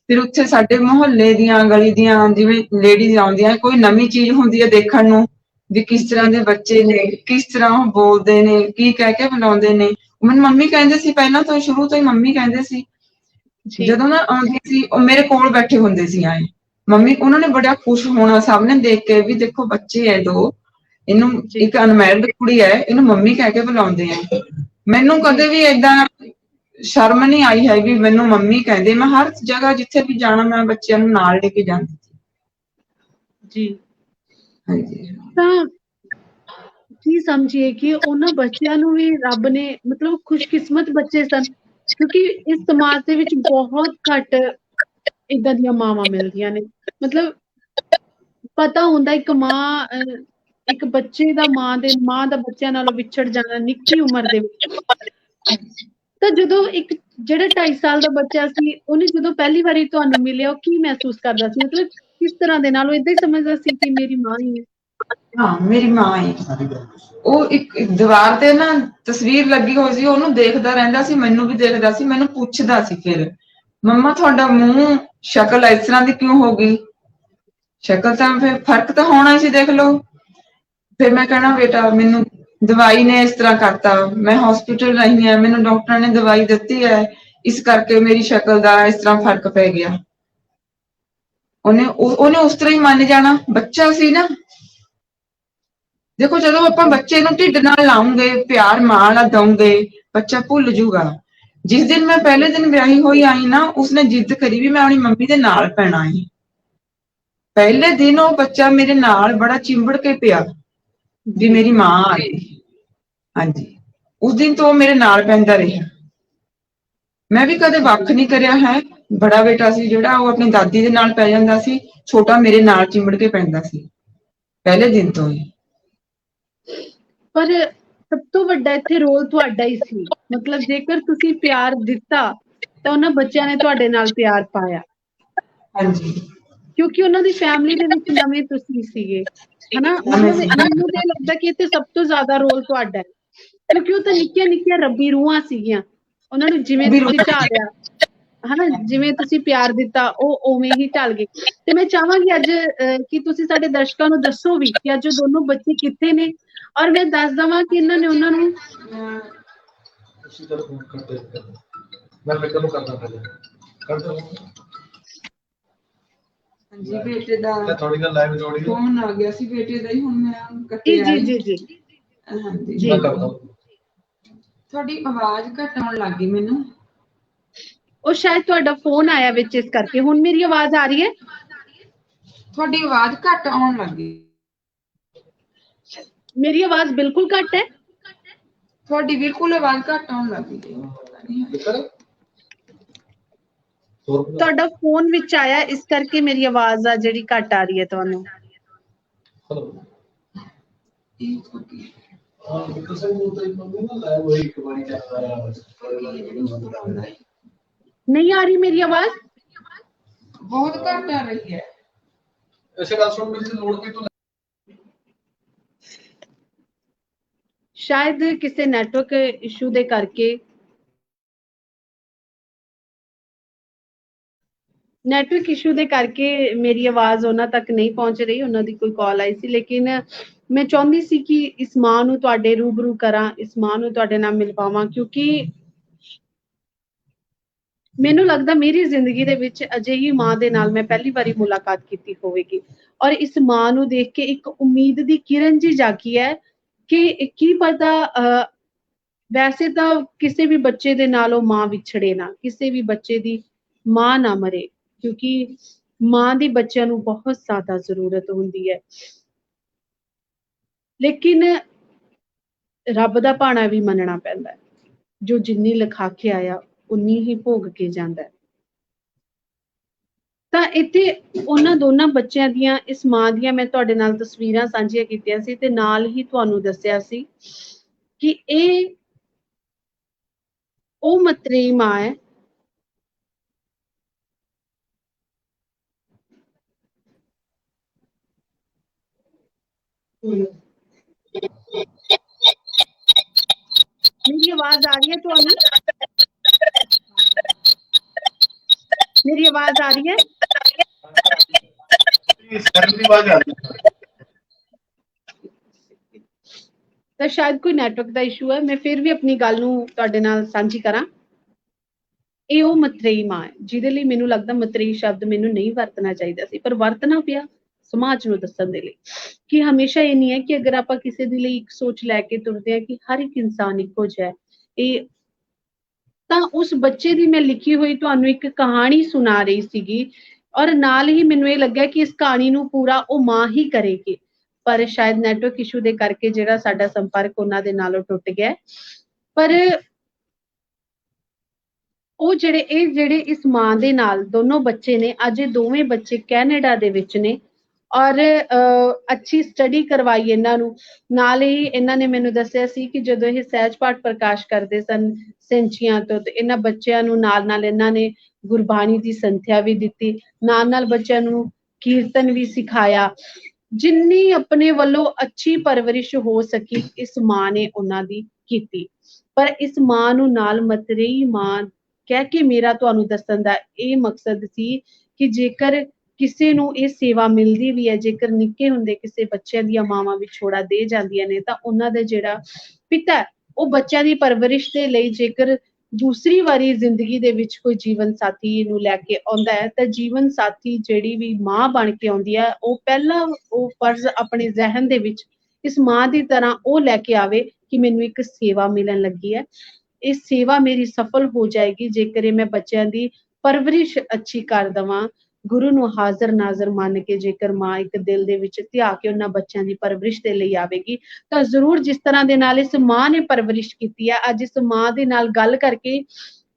ਫਿਰ ਉੱਥੇ ਸਾਡੇ ਮੁਹੱਲੇ ਦੀਆਂ ਗਲੀ ਦੀਆਂ ਜਿਵੇਂ ਲੇਡੀਜ਼ ਆਉਂਦੀਆਂ, ਕੋਈ ਨਵੀਂ ਚੀਜ਼ ਹੁੰਦੀ ਹੈ ਦੇਖਣ ਨੂੰ ਵੀ ਕਿਸ ਤਰ੍ਹਾਂ ਜੀ ਦੇ ਬੱਚੇ ਨੇ, ਕਿਸ ਤਰ੍ਹਾਂ ਉਹ ਬੋਲਦੇ ਨੇ, ਕੀ ਕਹਿ ਕੇ ਬੁਲਾਉਂਦੇ ਨੇ। ਮੈਨੂੰ ਮੰਮੀ ਕਹਿੰਦੇ ਸੀ, ਪਹਿਲਾਂ ਤੋਂ ਸ਼ੁਰੂ ਤੋਂ ਹੀ ਮੰਮੀ ਕਹਿੰਦੇ ਸੀ। ਜੀ ਜਦੋਂ ਨਾ ਆਉਂਦੀ ਸੀ ਉਹ ਮੇਰੇ ਕੋਲ ਬੈਠੇ ਹੁੰਦੇ ਸੀ ਆਏ ਮੰਮੀ, ਉਹਨਾਂ ਨੇ ਬੜਾ ਖੁਸ਼ ਹੋਣਾ ਸਭ ਨੇ ਦੇਖ ਕੇ ਵੀ ਦੇਖੋ ਬੱਚੇ ਹੈ ਦੋ, ਇਹਨੂੰ ਜੀ ਇੱਕ ਅਨਮੈਰਿਡ ਕੁੜੀ ਹੈ, ਇਹਨੂੰ ਮੰਮੀ ਕਹਿ ਕੇ ਬੁਲਾਉਂਦੇ ਆ। ਮੈਨੂੰ ਜੀ ਕਦੇ ਵੀ ਏਦਾਂ ਸ਼ਰਮ ਨਹੀਂ ਆਈ ਹੈਗੀ, ਮੈਨੂੰ ਮੰਮੀ ਕਹਿੰਦੇ। ਮੈਂ ਹਰ ਜਗ੍ਹਾ ਜਿੱਥੇ ਵੀ ਜਾਣਾ ਮੈਂ ਬੱਚਿਆਂ ਨੂੰ ਨਾਲ ਲੈ ਕੇ ਜਾਂਦੀ ਸੀ। ਜੀ ਹਾਂਜੀ ਤਾਂ ਕੀ ਸਮਝੀਏ ਕਿ ਉਹਨਾਂ ਬੱਚਿਆਂ ਨੂੰ ਵੀ ਰੱਬ ਨੇ ਮਤਲਬ ਖੁਸ਼ਕਿਸਮਤ ਬੱਚੇ ਸਨ, ਕਿਉਂਕਿ ਇਸ ਸਮਾਜ ਦੇ ਵਿੱਚ ਬਹੁਤ ਘੱਟ ਏਦਾਂ ਦੀਆਂ ਮਾਵਾਂ ਮਿਲਦੀਆਂ ਨੇ। ਮਤਲਬ ਪਤਾ ਹੁੰਦਾ ਇੱਕ ਮਾਂ ਇੱਕ ਬੱਚੇ ਦਾ ਮਾਂ ਦਾ ਬੱਚਿਆਂ ਨਾਲੋਂ ਵਿਛੜ ਜਾਣਾ ਨਿੱਕੀ ਉਮਰ ਦੇ ਵਿੱਚ। ਤਾਂ ਜਦੋਂ ਇੱਕ ਜਿਹੜਾ 2.5 ਸਾਲ ਦਾ ਬੱਚਾ ਸੀ, ਉਹਨੇ ਜਦੋਂ ਪਹਿਲੀ ਵਾਰੀ ਤੁਹਾਨੂੰ ਮਿਲਿਆ, ਉਹ ਕੀ ਮਹਿਸੂਸ ਕਰਦਾ ਸੀ? ਮਤਲਬ ਕਿਸ ਤਰ੍ਹਾਂ ਦੇ ਨਾਲ? ਉਹ ਏਦਾਂ ਹੀ ਸਮਝਦਾ ਸੀ ਕਿ ਮੇਰੀ ਮਾਂ ਹੀ ਹੈ। ਹਾਂ, ਮੇਰੀ ਮਾਂ ਹੈ। ਉਹ ਇੱਕ ਦੀਵਾਰ ਤੇ ਨਾ ਤਸਵੀਰ ਲੱਗੀ ਹੋਈ ਸੀ, ਉਹਨੂੰ ਦੇਖਦਾ ਰਹਿੰਦਾ ਸੀ, ਮੈਨੂੰ ਵੀ ਦੇਖਦਾ ਸੀ, ਮੈਨੂੰ ਪੁੱਛਦਾ ਸੀ ਫਿਰ, ਮੰਮਾ ਤੁਹਾਡਾ ਮੂੰਹ ਸ਼ਕਲ ਇਸ ਤਰ੍ਹਾਂ ਦੀ ਕਿਉਂ ਹੋ ਗਈ? ਸ਼ਕਲ ਤਾਂ ਫਿਰ ਫਰਕ ਤਾਂ ਹੋਣਾ ਸੀ, ਦੇਖ ਲਓ। ਫਿਰ ਮੈਂ ਕਹਿਣਾ ਬੇਟਾ ਮੈਨੂੰ ਦਵਾਈ ਨੇ ਇਸ ਤਰ੍ਹਾਂ ਕਰਤਾ, ਮੈਂ ਹਸਪੀਟਲ ਰਹੀ ਹਾਂ, ਮੈਨੂੰ ਡਾਕਟਰਾਂ ਨੇ ਦਵਾਈ ਦਿੱਤੀ ਹੈ, ਇਸ ਕਰਕੇ ਮੇਰੀ ਸ਼ਕਲ ਦਾ ਇਸ ਤਰ੍ਹਾਂ ਫਰਕ ਪੈ ਗਿਆ। ਉਹਨੇ ਉਸ ਤਰ੍ਹਾਂ ਹੀ ਮੰਨ ਜਾਣਾ, ਬੱਚਾ ਸੀ ਨਾ। ਦੇਖੋ ਜਦੋਂ ਆਪਾਂ ਬੱਚੇ ਨੂੰ ਢਿੱਡ ਨਾਲ ਲਾਉਂਗੇ, ਪਿਆਰ ਮਾਂ ਵਾਲਾ ਦਊਂਗੇ, ਬੱਚਾ ਭੁੱਲ ਜੂਗਾ। ਜਿਸ ਦਿਨ ਮੈਂ ਪਹਿਲੇ ਦਿਨ ਵਿਆਹੀ ਹੋਈ ਆਈ ਨਾ, ਉਸਨੇ ਜਿੱਦ ਕਰੀ ਵੀ ਮੈਂ ਆਪਣੀ ਮੰਮੀ ਦੇ ਨਾਲ ਪੈਣਾ ਹੈ। ਪਹਿਲੇ ਦਿਨ ਉਹ ਬੱਚਾ ਮੇਰੇ ਨਾਲ ਬੜਾ ਚਿੰਬੜ ਕੇ ਪਿਆ ਵੀ ਮੇਰੀ ਮਾਂ ਆ ਗਈ। ਹਾਂਜੀ, ਉਸ ਦਿਨ ਤੋਂ ਉਹ ਮੇਰੇ ਨਾਲ ਪੈਂਦਾ ਰਿਹਾ। ਮੈਂ ਵੀ ਕਦੇ ਵੱਖ ਨਹੀਂ ਕਰਿਆ ਹੈ। ਬੜਾ ਬੇਟਾ ਸੀ ਜਿਹੜਾ, ਉਹ ਆਪਣੀ ਦਾਦੀ ਦੇ ਨਾਲ ਪੈ ਜਾਂਦਾ ਸੀ, ਛੋਟਾ ਮੇਰੇ ਨਾਲ ਚਿੰਬੜ ਕੇ ਪੈਂਦਾ ਸੀ ਪਹਿਲੇ ਦਿਨ ਤੋਂ ਹੀ। ਪਰ ਸਭ ਤੋਂ ਵੱਡਾ ਇੱਥੇ ਰੋਲ ਤੁਹਾਡਾ ਹੀ ਸੀ। ਮਤਲਬ ਜੇਕਰ ਤੁਸੀਂ ਪਿਆਰ ਦਿੱਤਾ ਤਾਂ ਉਹਨਾਂ ਬੱਚਿਆਂ ਨੇ ਤੁਹਾਡੇ ਨਾਲ ਪਿਆਰ ਪਾਇਆ। ਹਾਂਜੀ, ਕਿਉਂਕਿ ਉਹਨਾਂ ਦੀ ਫੈਮਿਲੀ ਦੇ ਵਿੱਚ ਨਵੇਂ ਤੁਸੀਂ ਸੀਗੇ, ਹਨਾ। ਨਵੇਂ ਮਤਲਬ ਸੀ। ਮੈਨੂੰ ਤਾਂ ਲੱਗਦਾ ਕਿ ਇੱਥੇ ਸਭ ਤੋਂ ਜ਼ਿਆਦਾ ਰੋਲ ਤੁਹਾਡਾ ਹੈ, ਕਿਉਂਕਿ ਉਹ ਤਾਂ ਨਿੱਕੀਆਂ ਨਿੱਕੀਆਂ ਰੱਬੀ ਰੂਹਾਂ ਸੀਗੀਆਂ। ਉਹਨਾਂ ਨੂੰ ਜਿਵੇਂ ਵੀ ਤੁਸੀਂ ਢਾਲਿਆ, ਹਨਾ, ਜਿਵੇਂ ਤੁਸੀਂ ਪਿਆਰ ਦਿੱਤਾ, ਉਹ ਉਵੇਂ ਹੀ ਢਲ ਗਏ। ਤੇ ਮੈਂ ਚਾਹਾਂਗੀ ਅੱਜ ਕਿ ਤੁਸੀਂ ਸਾਡੇ ਦਰਸ਼ਕਾਂ ਨੂੰ ਦੱਸੋ ਵੀ ਕਿ ਅੱਜ ਉਹ ਦੋਨੋਂ ਬੱਚੇ ਕਿੱਥੇ ਨੇ। ਔਰ ਮੈਂ ਦੱਸ ਦਵਾਂ ਕਿ ਇਹਨਾਂ ਨੇ ਉਹਨਾਂ ਨੂੰ ਹਾਂਜੀ, ਬੇਟੇ ਦਾ ਫੋਨ ਆ ਗਿਆ ਸੀ, ਬੇਟੇ ਦਾ ਹੀ, ਹੁਣ ਮੈਂ ਜੀ ਕੱਟਿਆ ਜੀ ਹੀ। ਜੀ ਜੀ ਹਾਂਜੀ, ਜੀ। ਤੁਹਾਡੀ ਆਵਾਜ਼ ਘੱਟ ਆਉਣ ਲੱਗ ਗਈ ਮੈਨੂੰ। ਉਹ ਸ਼ਾਇਦ ਤੁਹਾਡਾ ਫੋਨ ਆਇਆ ਵਿੱਚ, ਇਸ ਕਰਕੇ। ਹੁਣ ਮੇਰੀ ਆਵਾਜ਼ ਆ ਰਹੀ ਹੈ? ਤੁਹਾਡੀ ਆਵਾਜ਼ ਘੱਟ ਆਉਣ ਲੱਗ ਗਈ। ਮੇਰੀ ਆਵਾਜ਼ ਬਿਲਕੁਲ ਘੱਟ ਹੈ? ਤੁਹਾਡੀ ਬਿਲਕੁਲ ਆਵਾਜ਼ ਘੱਟ ਆਉਣ ਲੱਗ ਗਈ। ਤੁਹਾਡਾ ਫੋਨ ਵਿੱਚ ਆਇਆ, ਇਸ ਕਰਕੇ ਮੇਰੀ ਆਵਾਜ਼ ਆ ਜਿਹੜੀ ਘੱਟ ਆ ਰਹੀ ਹੈ ਤੁਹਾਨੂੰ। ਨਹੀਂ ਆ ਰਹੀ ਮੇਰੀ ਆਵਾਜ਼? ਬਹੁਤ ਘੱਟ ਆ ਰਹੀ ਹੈ। ਸ਼ਾਇਦ ਕਿਸੇ ਨੈਟਵਰਕ ਇਸ਼ੂ ਦੇ ਕਰਕੇ ਮੇਰੀ ਆਵਾਜ਼ ਉਹਨਾਂ ਤੱਕ ਨਹੀਂ ਪਹੁੰਚ ਰਹੀ। ਉਹਨਾਂ ਦੀ ਕੋਈ ਕਾਲ ਆਈ ਸੀ, ਲੇਕਿਨ ਮੈਂ ਚਾਹੁੰਦੀ ਸੀ ਕਿ ਇਸ ਮਾਂ ਨੂੰ ਤੁਹਾਡੇ ਰੂਬਰੂ ਕਰਾਂ, ਇਸ ਮਾਂ ਨੂੰ ਤੁਹਾਡੇ ਨਾਲ ਮਿਲਵਾਵਾਂ, ਕਿਉਂਕਿ ਮੈਨੂੰ ਲੱਗਦਾ ਮੇਰੀ ਜ਼ਿੰਦਗੀ ਦੇ ਵਿੱਚ ਅਜਿਹੀ ਮਾਂ ਦੇ ਨਾਲ ਮੈਂ ਪਹਿਲੀ ਵਾਰੀ ਮੁਲਾਕਾਤ ਕੀਤੀ ਹੋਵੇਗੀ। ਔਰ ਇਸ ਮਾਂ ਨੂੰ ਦੇਖ ਕੇ ਇੱਕ ਉਮੀਦ ਦੀ ਕਿਰਨ ਜੀ ਜਾਗੀ ਹੈ ਕਿ ਕੀ ਪਤਾ ਵੈਸੇ ਤਾਂ ਕਿਸੇ ਵੀ ਬੱਚੇ ਦੇ ਨਾਲ ਉਹ ਮਾਂ ਵਿਛੜੇ ਨਾ, ਕਿਸੇ ਵੀ ਬੱਚੇ ਦੀ ਮਾਂ ਨਾ ਮਰੇ, ਕਿਉਂਕਿ ਮਾਂ ਦੀ ਬੱਚਿਆਂ ਨੂੰ ਬਹੁਤ ਜ਼ਿਆਦਾ ਜ਼ਰੂਰਤ ਹੁੰਦੀ ਹੈ। ਲੇਕਿਨ ਰੱਬ ਦਾ ਭਾਣਾ ਵੀ ਮੰਨਣਾ ਪੈਂਦਾ ਹੈ, ਜੋ ਜਿੰਨੀ ਲਿਖਾ ਕੇ ਆਇਆ ਉਨੀ ਹੀ ਭੋਗ ਕੇ ਜਾਂਦਾ ਹੈ। ਤਾਂ ਇੱਥੇ ਉਹਨਾਂ ਦੋਨਾਂ ਬੱਚਿਆਂ ਦੀਆਂ, ਇਸ ਮਾਂ ਦੀਆਂ ਮੈਂ ਤੁਹਾਡੇ ਨਾਲ ਤਸਵੀਰਾਂ ਸਾਂਝੀਆਂ ਕੀਤੀਆਂ ਸੀ, ਤੇ ਨਾਲ ਹੀ ਤੁਹਾਨੂੰ ਦੱਸਿਆ ਸੀ ਕਿ ਇਹ ਉਹ ਮਤਰੇਈ ਮਾਂ ਹੈ मेरी आवाज आ रही है ਤੁਹਾਨੂੰ? मेरी आवाज आ रही है? ਤਾਂ ਸ਼ਾਇਦ ਕੋਈ ਨੈਟਵਰਕ ਦਾ ਇਸ਼ੂ ਹੈ। ਮੈਂ ਫਿਰ ਵੀ ਆਪਣੀ ਗੱਲ ਨੂੰ ਤੁਹਾਡੇ ਨਾਲ ਸਾਂਝੀ ਕਰਾਂ। ਇਹ ਉਹ ਮਤਰੇਈ ਮਾਂ ਹੈ ਜਿਹਦੇ ਲਈ ਮੈਨੂੰ ਲੱਗਦਾ ਮਤਰੇਈ ਸ਼ਬਦ ਮੈਨੂੰ ਨਹੀਂ ਵਰਤਣਾ ਚਾਹੀਦਾ ਸੀ, ਪਰ ਵਰਤਣਾ ਪਿਆ ਸਮਾਜ ਨੂੰ ਦੱਸਣ ਦੇ ਲਈ ਕਿ ਹਮੇਸ਼ਾ ਇਹ ਨਹੀਂ ਹੈ ਕਿ ਅਗਰ ਆਪਾਂ ਕਿਸੇ ਦੇ ਲਈ ਇੱਕ ਸੋਚ ਲੈ ਕੇ ਤੁਰਦੇ ਹਾਂ ਕਿ ਹਰ ਇੱਕ ਇਨਸਾਨ ਇੱਕੋ ਜਿਹਾ ਹੈ, ਇਹ ਤਾਂ ਉਸ ਬੱਚੇ ਦੀ ਮੈਂ ਲਿਖੀ ਹੋਈ ਤੁਹਾਨੂੰ ਇੱਕ ਕਹਾਣੀ ਸੁਣਾ ਰਹੀ ਸੀਗੀ। ਔਰ ਨਾਲ ਹੀ ਮੈਨੂੰ ਇਹ ਲੱਗਿਆ ਕਿ ਇਸ ਕਹਾਣੀ ਨੂੰ ਪੂਰਾ ਉਹ ਮਾਂ ਹੀ ਕਰੇਗੀ। ਪਰ ਸ਼ਾਇਦ ਨੈਟਵਰਕ ਇਸ਼ੂ ਦੇ ਕਰਕੇ ਜਿਹੜਾ ਸਾਡਾ ਸੰਪਰਕ ਉਹਨਾਂ ਦੇ ਨਾਲੋਂ ਟੁੱਟ ਗਿਆ। ਪਰ ਉਹ ਜਿਹੜੇ ਇਸ ਮਾਂ ਦੇ ਨਾਲ ਦੋਨੋਂ ਬੱਚੇ ਨੇ, ਅੱਜ ਇਹ ਦੋਵੇਂ ਬੱਚੇ ਕੈਨੇਡਾ ਦੇ ਵਿੱਚ ਨੇ ਔਰ ਅੱਛੀ ਸਟੱਡੀ ਕਰਵਾਈ ਇਹਨਾਂ ਨੂੰ। ਨਾਲ ਹੀ ਇਹਨਾਂ ਨੇ ਮੈਨੂੰ ਦੱਸਿਆ ਸੀ ਕਿ ਜਦੋਂ ਇਹ ਸਹਿਜ ਪਾਠ ਪ੍ਰਕਾਸ਼ ਕਰਦੇ ਸਨ ਸੈਂਚੀਆਂ ਤੋਂ, ਤੇ ਇਹਨਾਂ ਬੱਚਿਆਂ ਨੂੰ ਨਾਲ ਇਹਨਾਂ ਨੇ ਗੁਰਬਾਣੀ ਦੀ ਸੰਥਿਆ ਵੀ ਦਿੱਤੀ, ਨਾਲ ਬੱਚਿਆਂ ਨੂੰ ਕੀਰਤਨ ਵੀ ਸਿਖਾਇਆ। ਜਿੰਨੀ ਆਪਣੇ ਵੱਲੋਂ ਅੱਛੀ ਪਰਵਰਿਸ਼ ਹੋ ਸਕੀ ਇਸ ਮਾਂ ਨੇ ਉਹਨਾਂ ਦੀ ਕੀਤੀ। ਪਰ ਇਸ ਮਾਂ ਨੂੰ ਨਾਲ ਮਤਰੇਈ ਮਾਂ ਕਹਿ ਕੇ ਮੇਰਾ ਤੁਹਾਨੂੰ ਦੱਸਣ ਦਾ ਇਹ ਮਕਸਦ ਸੀ ਕਿ ਜੇਕਰ ਕਿਸੇ ਨੂੰ ਇਹ ਸੇਵਾ ਮਿਲਦੀ ਵੀ ਹੈ, ਜੇਕਰ ਨਿੱਕੇ ਹੁੰਦੇ ਕਿਸੇ ਬੱਚਿਆਂ ਦੀਆਂ ਮਾਵਾਂ ਵਿਛੋੜਾ ਦੇ ਜਾਂਦੀਆਂ ਨੇ, ਤਾਂ ਉਹਨਾਂ ਦਾ ਜਿਹੜਾ ਪਿਤਾ ਉਹ ਬੱਚਿਆਂ ਦੀ ਪਰਵਰਿਸ਼ ਦੇ ਲਈ ਜੇਕਰ ਦੂਸਰੀ ਵਾਰੀ ਜ਼ਿੰਦਗੀ ਦੇ ਵਿੱਚ ਕੋਈ ਜੀਵਨ ਸਾਥੀ ਨੂੰ ਲੈ ਕੇ ਆਉਂਦਾ ਹੈ, ਤਾਂ ਜੀਵਨ ਸਾਥੀ ਜਿਹੜੀ ਵੀ ਮਾਂ ਬਣ ਕੇ ਆਉਂਦੀ ਹੈ, ਉਹ ਪਹਿਲਾਂ ਉਹ ਫਰਜ਼ ਆਪਣੇ ਜ਼ਿਹਨ ਦੇ ਵਿੱਚ ਇਸ ਮਾਂ ਦੀ ਤਰ੍ਹਾਂ ਉਹ ਲੈ ਕੇ ਆਵੇ ਕਿ ਮੈਨੂੰ ਇੱਕ ਸੇਵਾ ਮਿਲਣ ਲੱਗੀ ਹੈ, ਇਹ ਸੇਵਾ ਮੇਰੀ ਸਫਲ ਹੋ ਜਾਏਗੀ ਜੇਕਰ ਇਹ ਮੈਂ ਬੱਚਿਆਂ ਦੀ ਪਰਵਰਿਸ਼ ਅੱਛੀ ਕਰ ਦੇਵਾਂ। ਗੁਰੂ ਨੂੰ ਹਾਜ਼ਰ ਨਾਜ਼ਰ ਮੰਨ ਕੇ ਜੇਕਰ ਮਾਂ ਇੱਕ ਦਿਲ ਦੇ ਵਿੱਚ ਧਿਆ ਕੇ ਉਹਨਾਂ ਬੱਚਿਆਂ ਦੀ ਪਰਵਰਿਸ਼ ਦੇ ਲਈ ਆਵੇਗੀ, ਤਾਂ ਜ਼ਰੂਰ ਜਿਸ ਤਰ੍ਹਾਂ ਦੇ ਨਾਲ ਇਸ ਮਾਂ ਨੇ ਪਰਵਰਿਸ਼ ਕੀਤੀ ਹੈ, ਅੱਜ ਇਸ ਮਾਂ ਦੇ ਨਾਲ ਗੱਲ ਕਰਕੇ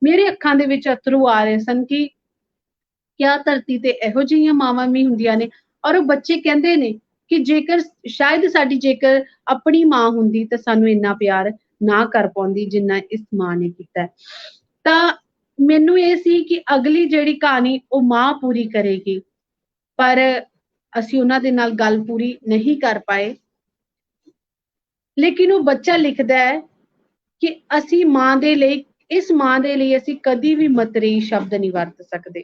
ਮੇਰੇ ਅੱਖਾਂ ਦੇ ਵਿੱਚ ਅਥਰੂ ਆ ਰਹੇ ਸਨ ਕਿ ਕਿਆ ਧਰਤੀ ਤੇ ਇਹੋ ਜਿਹੀਆਂ ਮਾਵਾਂ ਵੀ ਹੁੰਦੀਆਂ ਨੇ। ਔਰ ਉਹ ਬੱਚੇ ਕਹਿੰਦੇ ਨੇ ਕਿ ਜੇਕਰ ਸ਼ਾਇਦ ਸਾਡੀ ਜੇਕਰ ਆਪਣੀ ਮਾਂ ਹੁੰਦੀ ਤਾਂ ਸਾਨੂੰ ਇੰਨਾ ਪਿਆਰ ਨਾ ਕਰ ਪਾਉਂਦੀ ਜਿੰਨਾ ਇਸ ਮਾਂ ਨੇ ਕੀਤਾ। ਤਾਂ ਮੈਨੂੰ ਇਹ ਸੀ ਕਿ ਅਗਲੀ ਜਿਹੜੀ ਕਹਾਣੀ ਉਹ ਮਾਂ ਪੂਰੀ ਕਰੇਗੀ, ਪਰ ਅਸੀਂ ਉਹਨਾਂ ਦੇ ਨਾਲ ਗੱਲ ਪੂਰੀ ਨਹੀਂ ਕਰ ਪਾਏ। ਲੇਕਿਨ ਉਹ ਬੱਚਾ ਲਿਖਦਾ ਹੈ ਕਿ ਅਸੀਂ ਮਾਂ ਦੇ ਲਈ, ਇਸ ਮਾਂ ਦੇ ਲਈ ਅਸੀਂ ਕਦੀ ਵੀ ਮਤਰੇਈ ਸ਼ਬਦ ਨਹੀਂ ਵਰਤ ਸਕਦੇ।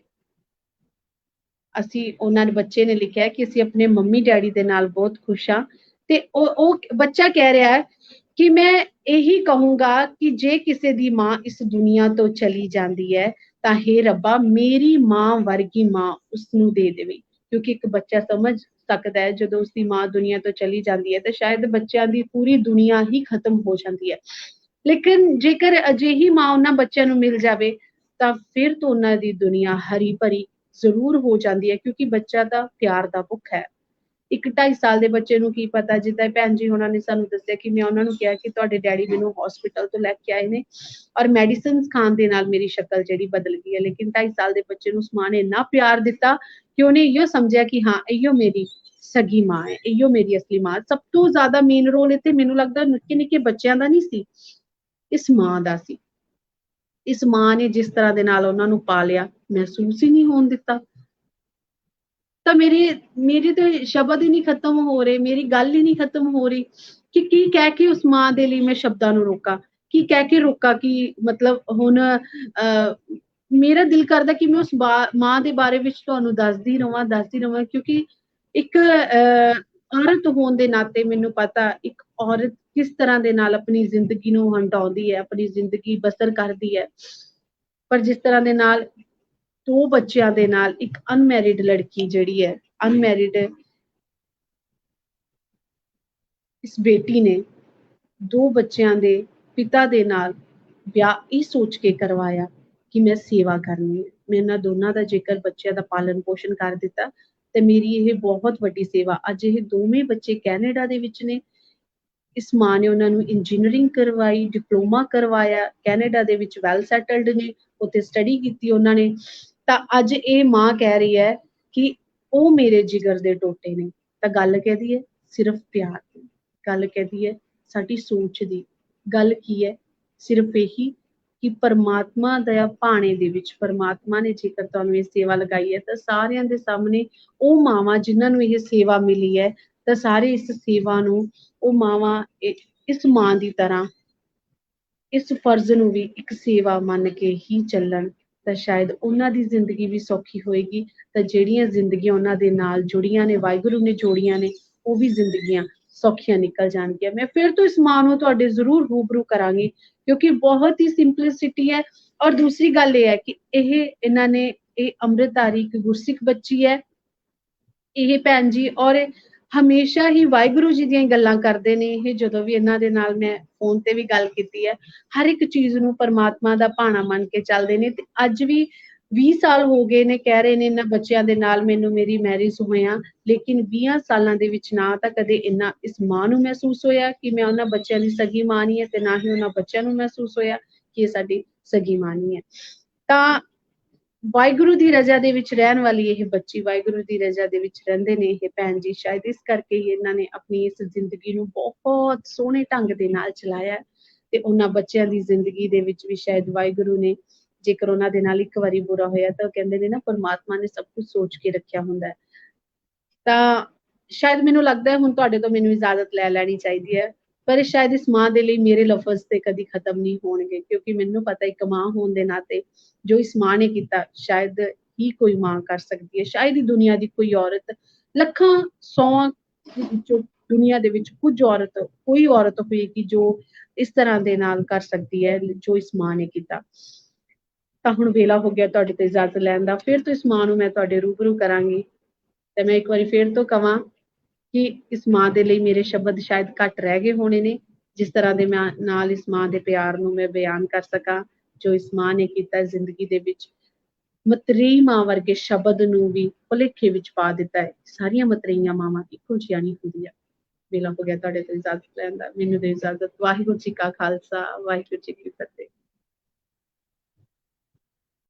ਅਸੀਂ ਉਹਨਾਂ ਨੇ ਬੱਚੇ ਨੇ ਲਿਖਿਆ ਕਿ ਅਸੀਂ ਆਪਣੇ ਮੰਮੀ ਡੈਡੀ ਦੇ ਨਾਲ ਬਹੁਤ ਖੁਸ਼ ਹਾਂ, ਤੇ ਉਹ ਬੱਚਾ ਕਹਿ ਰਿਹਾ ਹੈ ਕਿ ਮੈਂ ਇਹੀ ਕਹੂੰਗਾ ਕਿ ਜੇ ਕਿਸੇ ਦੀ ਮਾਂ ਇਸ ਦੁਨੀਆ ਤੋਂ ਚਲੀ ਜਾਂਦੀ ਹੈ ਤਾਂ ਹੇ ਰੱਬਾ ਮੇਰੀ ਮਾਂ ਵਰਗੀ ਮਾਂ ਉਸਨੂੰ ਦੇ ਦੇਵੇ। ਕਿਉਂਕਿ ਇੱਕ ਬੱਚਾ ਸਮਝ ਸਕਦਾ ਹੈ ਜਦੋਂ ਉਸਦੀ ਮਾਂ ਦੁਨੀਆ ਤੋਂ ਚਲੀ ਜਾਂਦੀ ਹੈ ਤਾਂ ਸ਼ਾਇਦ ਬੱਚਿਆਂ ਦੀ ਪੂਰੀ ਦੁਨੀਆ ਹੀ ਖਤਮ ਹੋ ਜਾਂਦੀ ਹੈ। ਲੇਕਿਨ ਜੇਕਰ ਅਜਿਹੀ ਮਾਂ ਉਹਨਾਂ ਬੱਚਿਆਂ ਨੂੰ ਮਿਲ ਜਾਵੇ ਤਾਂ ਫਿਰ ਤੋਂ ਉਹਨਾਂ ਦੀ ਦੁਨੀਆ ਹਰੀ ਭਰੀ ਜ਼ਰੂਰ ਹੋ ਜਾਂਦੀ ਹੈ, ਕਿਉਂਕਿ ਬੱਚਾ ਤਾਂ ਪਿਆਰ ਦਾ ਭੁੱਖ ਹੈ। 1-2.5 ਸਾਲ ਦੇ ਬੱਚੇ ਨੂੰ ਕੀ ਪਤਾ, ਜਿੱਦਾਂ ਭੈਣ ਜੀ ਉਹਨਾਂ ਨੇ ਸਾਨੂੰ ਦੱਸਿਆ ਕਿ ਮੈਂ ਉਹਨਾਂ ਨੂੰ ਕਿਹਾ ਕਿ ਤੁਹਾਡੇ ਡੈਡੀ ਮੈਨੂੰ ਹਸਪੀਟਲ ਤੋਂ ਲੈ ਕੇ ਆਏ ਨੇ ਔਰ ਮੈਡੀਸਿਨਸ ਖਾਣ ਦੇ ਨਾਲ ਮੇਰੀ ਸ਼ਕਲ ਜਿਹੜੀ ਬਦਲ ਗਈ ਹੈ। ਲੇਕਿਨ 2.5 ਸਾਲ ਦੇ ਬੱਚੇ ਨੂੰ ਉਸ ਮਾਂ ਨੇ ਇੰਨਾ ਪਿਆਰ ਦਿੱਤਾ ਕਿ ਉਹਨੇ ਇਹੋ ਸਮਝਿਆ ਕਿ ਹਾਂ ਇਹੋ ਮੇਰੀ ਸਗੀ ਮਾਂ ਹੈ, ਇਹੋ ਮੇਰੀ ਅਸਲੀ ਮਾਂ। ਸਭ ਤੋਂ ਜ਼ਿਆਦਾ ਮੇਨ ਰੋਲ ਇੱਥੇ ਮੈਨੂੰ ਲੱਗਦਾ ਨਿੱਕੇ ਨਿੱਕੇ ਬੱਚਿਆਂ ਦਾ ਨਹੀਂ ਸੀ, ਇਸ ਮਾਂ ਦਾ ਸੀ। ਇਸ ਮਾਂ ਨੇ ਜਿਸ ਤਰ੍ਹਾਂ ਦੇ ਨਾਲ ਉਹਨਾਂ ਨੂੰ ਪਾਲਿਆ, ਮਹਿਸੂਸ ਹੀ ਨਹੀਂ ਹੋਣ ਦਿੱਤਾ। ਤਾਂ ਮੇਰੇ ਤੇ ਸ਼ਬਦ ਹੀ ਨਹੀਂ ਖਤਮ ਹੋ ਰਹੇ, ਮੇਰੀ ਗੱਲ ਹੀ ਨਹੀਂ ਖਤਮ ਹੋ ਰਹੀ ਕਿ ਕੀ ਕਹਿ ਕੇ ਉਸ ਮਾਂ ਦੇ ਲਈ ਮੈਂ ਸ਼ਬਦਾਂ ਨੂੰ ਰੋਕਾਂ, ਕੀ ਕਹਿ ਕੇ ਰੋਕਾਂ ਕਿ ਮਤਲਬ ਹੁਣ ਮੇਰਾ ਦਿਲ ਕਰਦਾ ਕਿ ਮੈਂ ਉਸ ਮਾਂ ਦੇ ਬਾਰੇ ਵਿੱਚ ਤੁਹਾਨੂੰ ਦੱਸਦੀ ਰਵਾਂ ਕਿਉਂਕਿ ਇੱਕ ਔਰਤ ਹੋਣ ਦੇ ਨਾਤੇ ਮੈਨੂੰ ਪਤਾ ਇੱਕ ਔਰਤ ਕਿਸ ਤਰ੍ਹਾਂ ਦੇ ਨਾਲ ਆਪਣੀ ਜ਼ਿੰਦਗੀ ਨੂੰ ਹੰਡਾਉਂਦੀ ਹੈ, ਆਪਣੀ ਜ਼ਿੰਦਗੀ ਬਸਰ ਕਰਦੀ ਹੈ। ਪਰ ਜਿਸ ਤਰ੍ਹਾਂ ਦੇ ਨਾਲ 2 ਬੱਚਿਆਂ ਦੇ ਨਾਲ ਇੱਕ ਅਨਮੈਰਿਡ ਲੜਕੀ ਜਿਹੜੀ ਹੈ, ਅਨਮੈਰਿਡ ਇਸ ਬੇਟੀ ਨੇ 2 ਬੱਚਿਆਂ ਦੇ ਪਿਤਾ ਦੇ ਨਾਲ ਵਿਆਹ ਇਹ ਸੋਚ ਕੇ ਕਰਵਾਇਆ ਕਿ ਮੈਂ ਸੇਵਾ ਕਰਨੀ ਹੈ, ਮੈਂ ਇਹਨਾਂ ਦੋਨਾਂ ਦਾ ਜੇਕਰ ਬੱਚਿਆਂ ਦਾ ਪਾਲਣ ਪੋਸ਼ਣ ਕਰ ਦਿੱਤਾ ਤੇ ਮੇਰੀ ਇਹ ਬਹੁਤ ਵੱਡੀ ਸੇਵਾ। ਅੱਜ ਇਹ ਦੋਵੇਂ ਬੱਚੇ ਕੈਨੇਡਾ ਦੇ ਵਿੱਚ ਨੇ। ਇਸ ਮਾਂ ਨੇ ਉਹਨਾਂ ਨੂੰ ਇੰਜੀਨੀਅਰਿੰਗ ਕਰਵਾਈ, ਡਿਪਲੋਮਾ ਕਰਵਾਇਆ, ਕੈਨੇਡਾ ਦੇ ਵਿੱਚ ਵੈਲ ਸੈਟਲਡ ਨੇ, ਉੱਥੇ ਸਟੱਡੀ ਕੀਤੀ ਉਹਨਾਂ ਨੇ। ਤਾਂ ਅੱਜ ਇਹ ਮਾਂ ਕਹਿ ਰਹੀ ਹੈ ਕਿ ਉਹ ਮੇਰੇ ਜਿਗਰ ਦੇ ਟੋਟੇ ਨੇ। ਤਾਂ ਗੱਲ ਕਹਦੀ ਹੈ ਸਿਰਫ ਪਿਆਰ ਦੀ, ਗੱਲ ਕਹਦੀ ਹੈ ਸਾਡੀ ਸੋਚ ਦੀ। ਗੱਲ ਕੀ ਹੈ? ਸਿਰਫ ਇਹੀ ਕਿ ਪਰਮਾਤਮਾ ਦਾ ਭਾਣੇ ਦੇ ਵਿੱਚ ਪਰਮਾਤਮਾ ਨੇ ਜੇਕਰ ਤੁਹਾਨੂੰ ਇਹ ਸੇਵਾ ਲਗਾਈ ਹੈ ਤਾਂ ਸਾਰਿਆਂ ਦੇ ਸਾਹਮਣੇ ਉਹ ਮਾਵਾਂ ਜਿਨ੍ਹਾਂ ਨੂੰ ਇਹ ਸੇਵਾ ਮਿਲੀ ਹੈ ਤਾਂ ਸਾਰੇ ਇਸ ਸੇਵਾ ਨੂੰ ਉਹ ਮਾਵਾਂ ਇਸ ਮਾਂ ਦੀ ਤਰ੍ਹਾਂ ਇਸ ਫਰਜ਼ ਨੂੰ ਵੀ ਇੱਕ ਸੇਵਾ ਮੰਨ ਕੇ ਹੀ ਚੱਲਣ ਤਾਂ ਸ਼ਾਇਦ ਉਹਨਾਂ ਦੀ ਜ਼ਿੰਦਗੀ ਵੀ ਸੌਖੀ ਹੋਏਗੀ। ਤਾਂ ਜਿਹੜੀਆਂ ਜ਼ਿੰਦਗੀਆਂ ਉਹਨਾਂ ਦੇ ਨਾਲ ਜੁੜੀਆਂ ਨੇ, ਵਾਹਿਗੁਰੂ ਨੇ ਜੋੜੀਆਂ ਨੇ, ਉਹ ਵੀ ਜ਼ਿੰਦਗੀਆਂ ਸੌਖੀਆਂ ਨਿਕਲ ਜਾਣਗੀਆਂ। ਮੈਂ ਫਿਰ ਤੋਂ ਇਸ ਮਾਂ ਨੂੰ ਤੁਹਾਡੇ ਜ਼ਰੂਰ ਰੂਬਰੂ ਕਰਾਂਗੀ ਕਿਉਂਕਿ ਬਹੁਤ ਹੀ ਸਿੰਪਲਿਸਿਟੀ ਹੈ। ਔਰ ਦੂਸਰੀ ਗੱਲ ਇਹ ਹੈ ਕਿ ਇਹਨਾਂ ਨੇ ਇਹ ਅੰਮ੍ਰਿਤਧਾਰੀ ਇੱਕ ਗੁਰਸਿੱਖ ਬੱਚੀ ਹੈ ਇਹ ਭੈਣ ਜੀ, ਔਰ ਹਮੇਸ਼ਾ ਹੀ ਵਾਹਿਗੁਰੂ ਜੀ ਦੀਆਂ ਗੱਲਾਂ ਕਰਦੇ ਨੇ ਇਹ। ਜਦੋਂ ਵੀ ਇਹਨਾਂ ਦੇ ਨਾਲ ਮੈਂ ਫੋਨ ਤੇ ਵੀ ਗੱਲ ਕੀਤੀ ਹੈ, ਹਰ ਇੱਕ ਚੀਜ਼ ਨੂੰ ਪਰਮਾਤਮਾ ਦਾ ਭਾਣਾ ਮੰਨ ਕੇ ਚੱਲਦੇ ਨੇ। ਤੇ ਅੱਜ ਵੀ 20 ਸਾਲ ਹੋ ਗਏ ਨੇ, ਕਹਿ ਰਹੇ ਨੇ ਇਹਨਾਂ ਬੱਚਿਆਂ ਦੇ ਨਾਲ ਮੈਨੂੰ ਮੇਰੀ ਮੈਰਿਜ ਹੋਇਆ, ਲੇਕਿਨ 20 ਸਾਲਾਂ ਦੇ ਵਿੱਚ ਨਾ ਤਾਂ ਕਦੇ ਇੰਨਾ ਇਸ ਮਾਂ ਨੂੰ ਮਹਿਸੂਸ ਹੋਇਆ ਕਿ ਮੈਂ ਉਹਨਾਂ ਬੱਚਿਆਂ ਦੀ ਸਗੀ ਮਾਂ ਨਹੀਂ ਹੈ, ਤੇ ਨਾ ਹੀ ਉਹਨਾਂ ਬੱਚਿਆਂ ਨੂੰ ਮਹਿਸੂਸ ਹੋਇਆ ਕਿ ਇਹ ਸਾਡੀ ਸਗੀ ਮਾਂ ਨਹੀਂ ਹੈ। ਤਾਂ ਵਾਹਿਗੁਰੂ ਦੀ ਰਜ਼ਾ ਦੇ ਵਿੱਚ ਰਹਿਣ ਵਾਲੀ ਇਹ ਬੱਚੀ, ਵਾਹਿਗੁਰੂ ਦੀ ਰਜ਼ਾ ਦੇ ਵਿੱਚ ਰਹਿੰਦੇ ਨੇ ਇਹ ਭੈਣ ਜੀ, ਸ਼ਾਇਦ ਇਸ ਕਰਕੇ ਹੀ ਇਹਨਾਂ ਨੇ ਆਪਣੀ ਇਸ ਜ਼ਿੰਦਗੀ ਨੂੰ ਬਹੁਤ ਸੋਹਣੇ ਢੰਗ ਦੇ ਨਾਲ ਚਲਾਇਆ, ਤੇ ਉਹਨਾਂ ਬੱਚਿਆਂ ਦੀ ਜ਼ਿੰਦਗੀ ਦੇ ਵਿੱਚ ਵੀ ਸ਼ਾਇਦ ਵਾਹਿਗੁਰੂ ਨੇ, ਜੇਕਰ ਉਹਨਾਂ ਦੇ ਨਾਲ ਇੱਕ ਵਾਰੀ ਬੁਰਾ ਹੋਇਆ ਤਾਂ ਕਹਿੰਦੇ ਨੇ ਨਾ ਪਰਮਾਤਮਾ ਨੇ ਸਭ ਕੁਝ ਸੋਚ ਕੇ ਰੱਖਿਆ ਹੁੰਦਾ ਹੈ। ਤਾਂ ਸ਼ਾਇਦ ਮੈਨੂੰ ਲੱਗਦਾ ਹੈ ਹੁਣ ਤੁਹਾਡੇ ਤੋਂ ਮੈਨੂੰ ਇਜਾਜ਼ਤ ਲੈ ਲੈਣੀ ਚਾਹੀਦੀ ਹੈ, ਪਰ ਸ਼ਾਇਦ ਇਸ ਮਾਂ ਦੇ ਲਈ ਮੇਰੇ ਲਫ਼ਜ਼ ਤੇ ਕਦੀ ਖਤਮ ਨਹੀਂ ਹੋਣਗੇ, ਕਿਉਂਕਿ ਮੈਨੂੰ ਪਤਾ ਇੱਕ ਮਾਂ ਹੋਣ ਦੇ ਨਾਤੇ ਜੋ ਇਸ ਮਾਂ ਨੇ ਕੀਤਾ ਸ਼ਾਇਦ ਹੀ ਕੋਈ ਮਾਂ ਕਰ ਸਕਦੀ ਹੈ, ਸ਼ਾਇਦ ਹੀ ਦੁਨੀਆ ਦੀ ਕੋਈ ਔਰਤ, ਲੱਖਾਂ ਸੌਆਂ ਦੇ ਵਿੱਚੋਂ ਦੁਨੀਆ ਦੇ ਵਿੱਚ ਕੋਈ ਔਰਤ ਹੋਏਗੀ ਜੋ ਇਸ ਤਰ੍ਹਾਂ ਦੇ ਨਾਲ ਕਰ ਸਕਦੀ ਹੈ ਜੋ ਇਸ ਮਾਂ ਨੇ ਕੀਤਾ। ਤਾਂ ਹੁਣ ਵੇਲਾ ਹੋ ਗਿਆ ਤੁਹਾਡੇ ਤੋਂ ਇਜਾਜ਼ਤ ਲੈਣ ਦਾ, ਫਿਰ ਤੋਂ ਇਸ ਮਾਂ ਨੂੰ ਮੈਂ ਤੁਹਾਡੇ ਰੂਬਰੂ ਕਰਾਂਗੀ, ਤੇ ਮੈਂ ਇੱਕ ਵਾਰੀ ਫਿਰ ਤੋਂ ਕਵਾਂ ਕਿ ਇਸ ਮਾਂ ਦੇ ਲਈ ਮੇਰੇ ਸ਼ਬਦ ਸ਼ਾਇਦ ਘੱਟ ਰਹਿ ਗਏ ਹੋਣੇ ਨੇ, ਜਿਸ ਤਰ੍ਹਾਂ ਦੇ ਮੈਂ ਨਾਲ ਇਸ ਮਾਂ ਦੇ ਪਿਆਰ ਨੂੰ ਮੈਂ ਬਿਆਨ ਕਰ ਸਕਾਂ ਜੋ ਇਸ ਮਾਂ ਨੇ ਕੀਤਾ ਜ਼ਿੰਦਗੀ ਦੇ ਵਿੱਚ। ਮਤਰੇਈ ਮਾਂ ਵਰਗੇ ਸ਼ਬਦ ਨੂੰ ਵੀ ਭੁਲੇਖੇ ਵਿੱਚ ਪਾ ਦਿੱਤਾ ਹੈ। ਸਾਰੀਆਂ ਮਤਰੇਈਆਂ ਮਾਵਾਂ ਇੱਕੋ ਜਿਹੀਆਂ ਨਹੀਂ ਹੁੰਦੀਆਂ। ਵੇਲਾ ਹੋ ਗਿਆ ਤੁਹਾਡੇ ਤੋਂ ਇਜਾਜ਼ਤ ਲੈਣ ਦਾ, ਮੈਨੂੰ ਦੇ ਇਜਾਜ਼ਤ। ਵਾਹਿਗੁਰੂ ਜੀ ਕਾ ਖਾਲਸਾ, ਵਾਹਿਗੁਰੂ ਜੀ ਕੀ ਫਤਿਹ।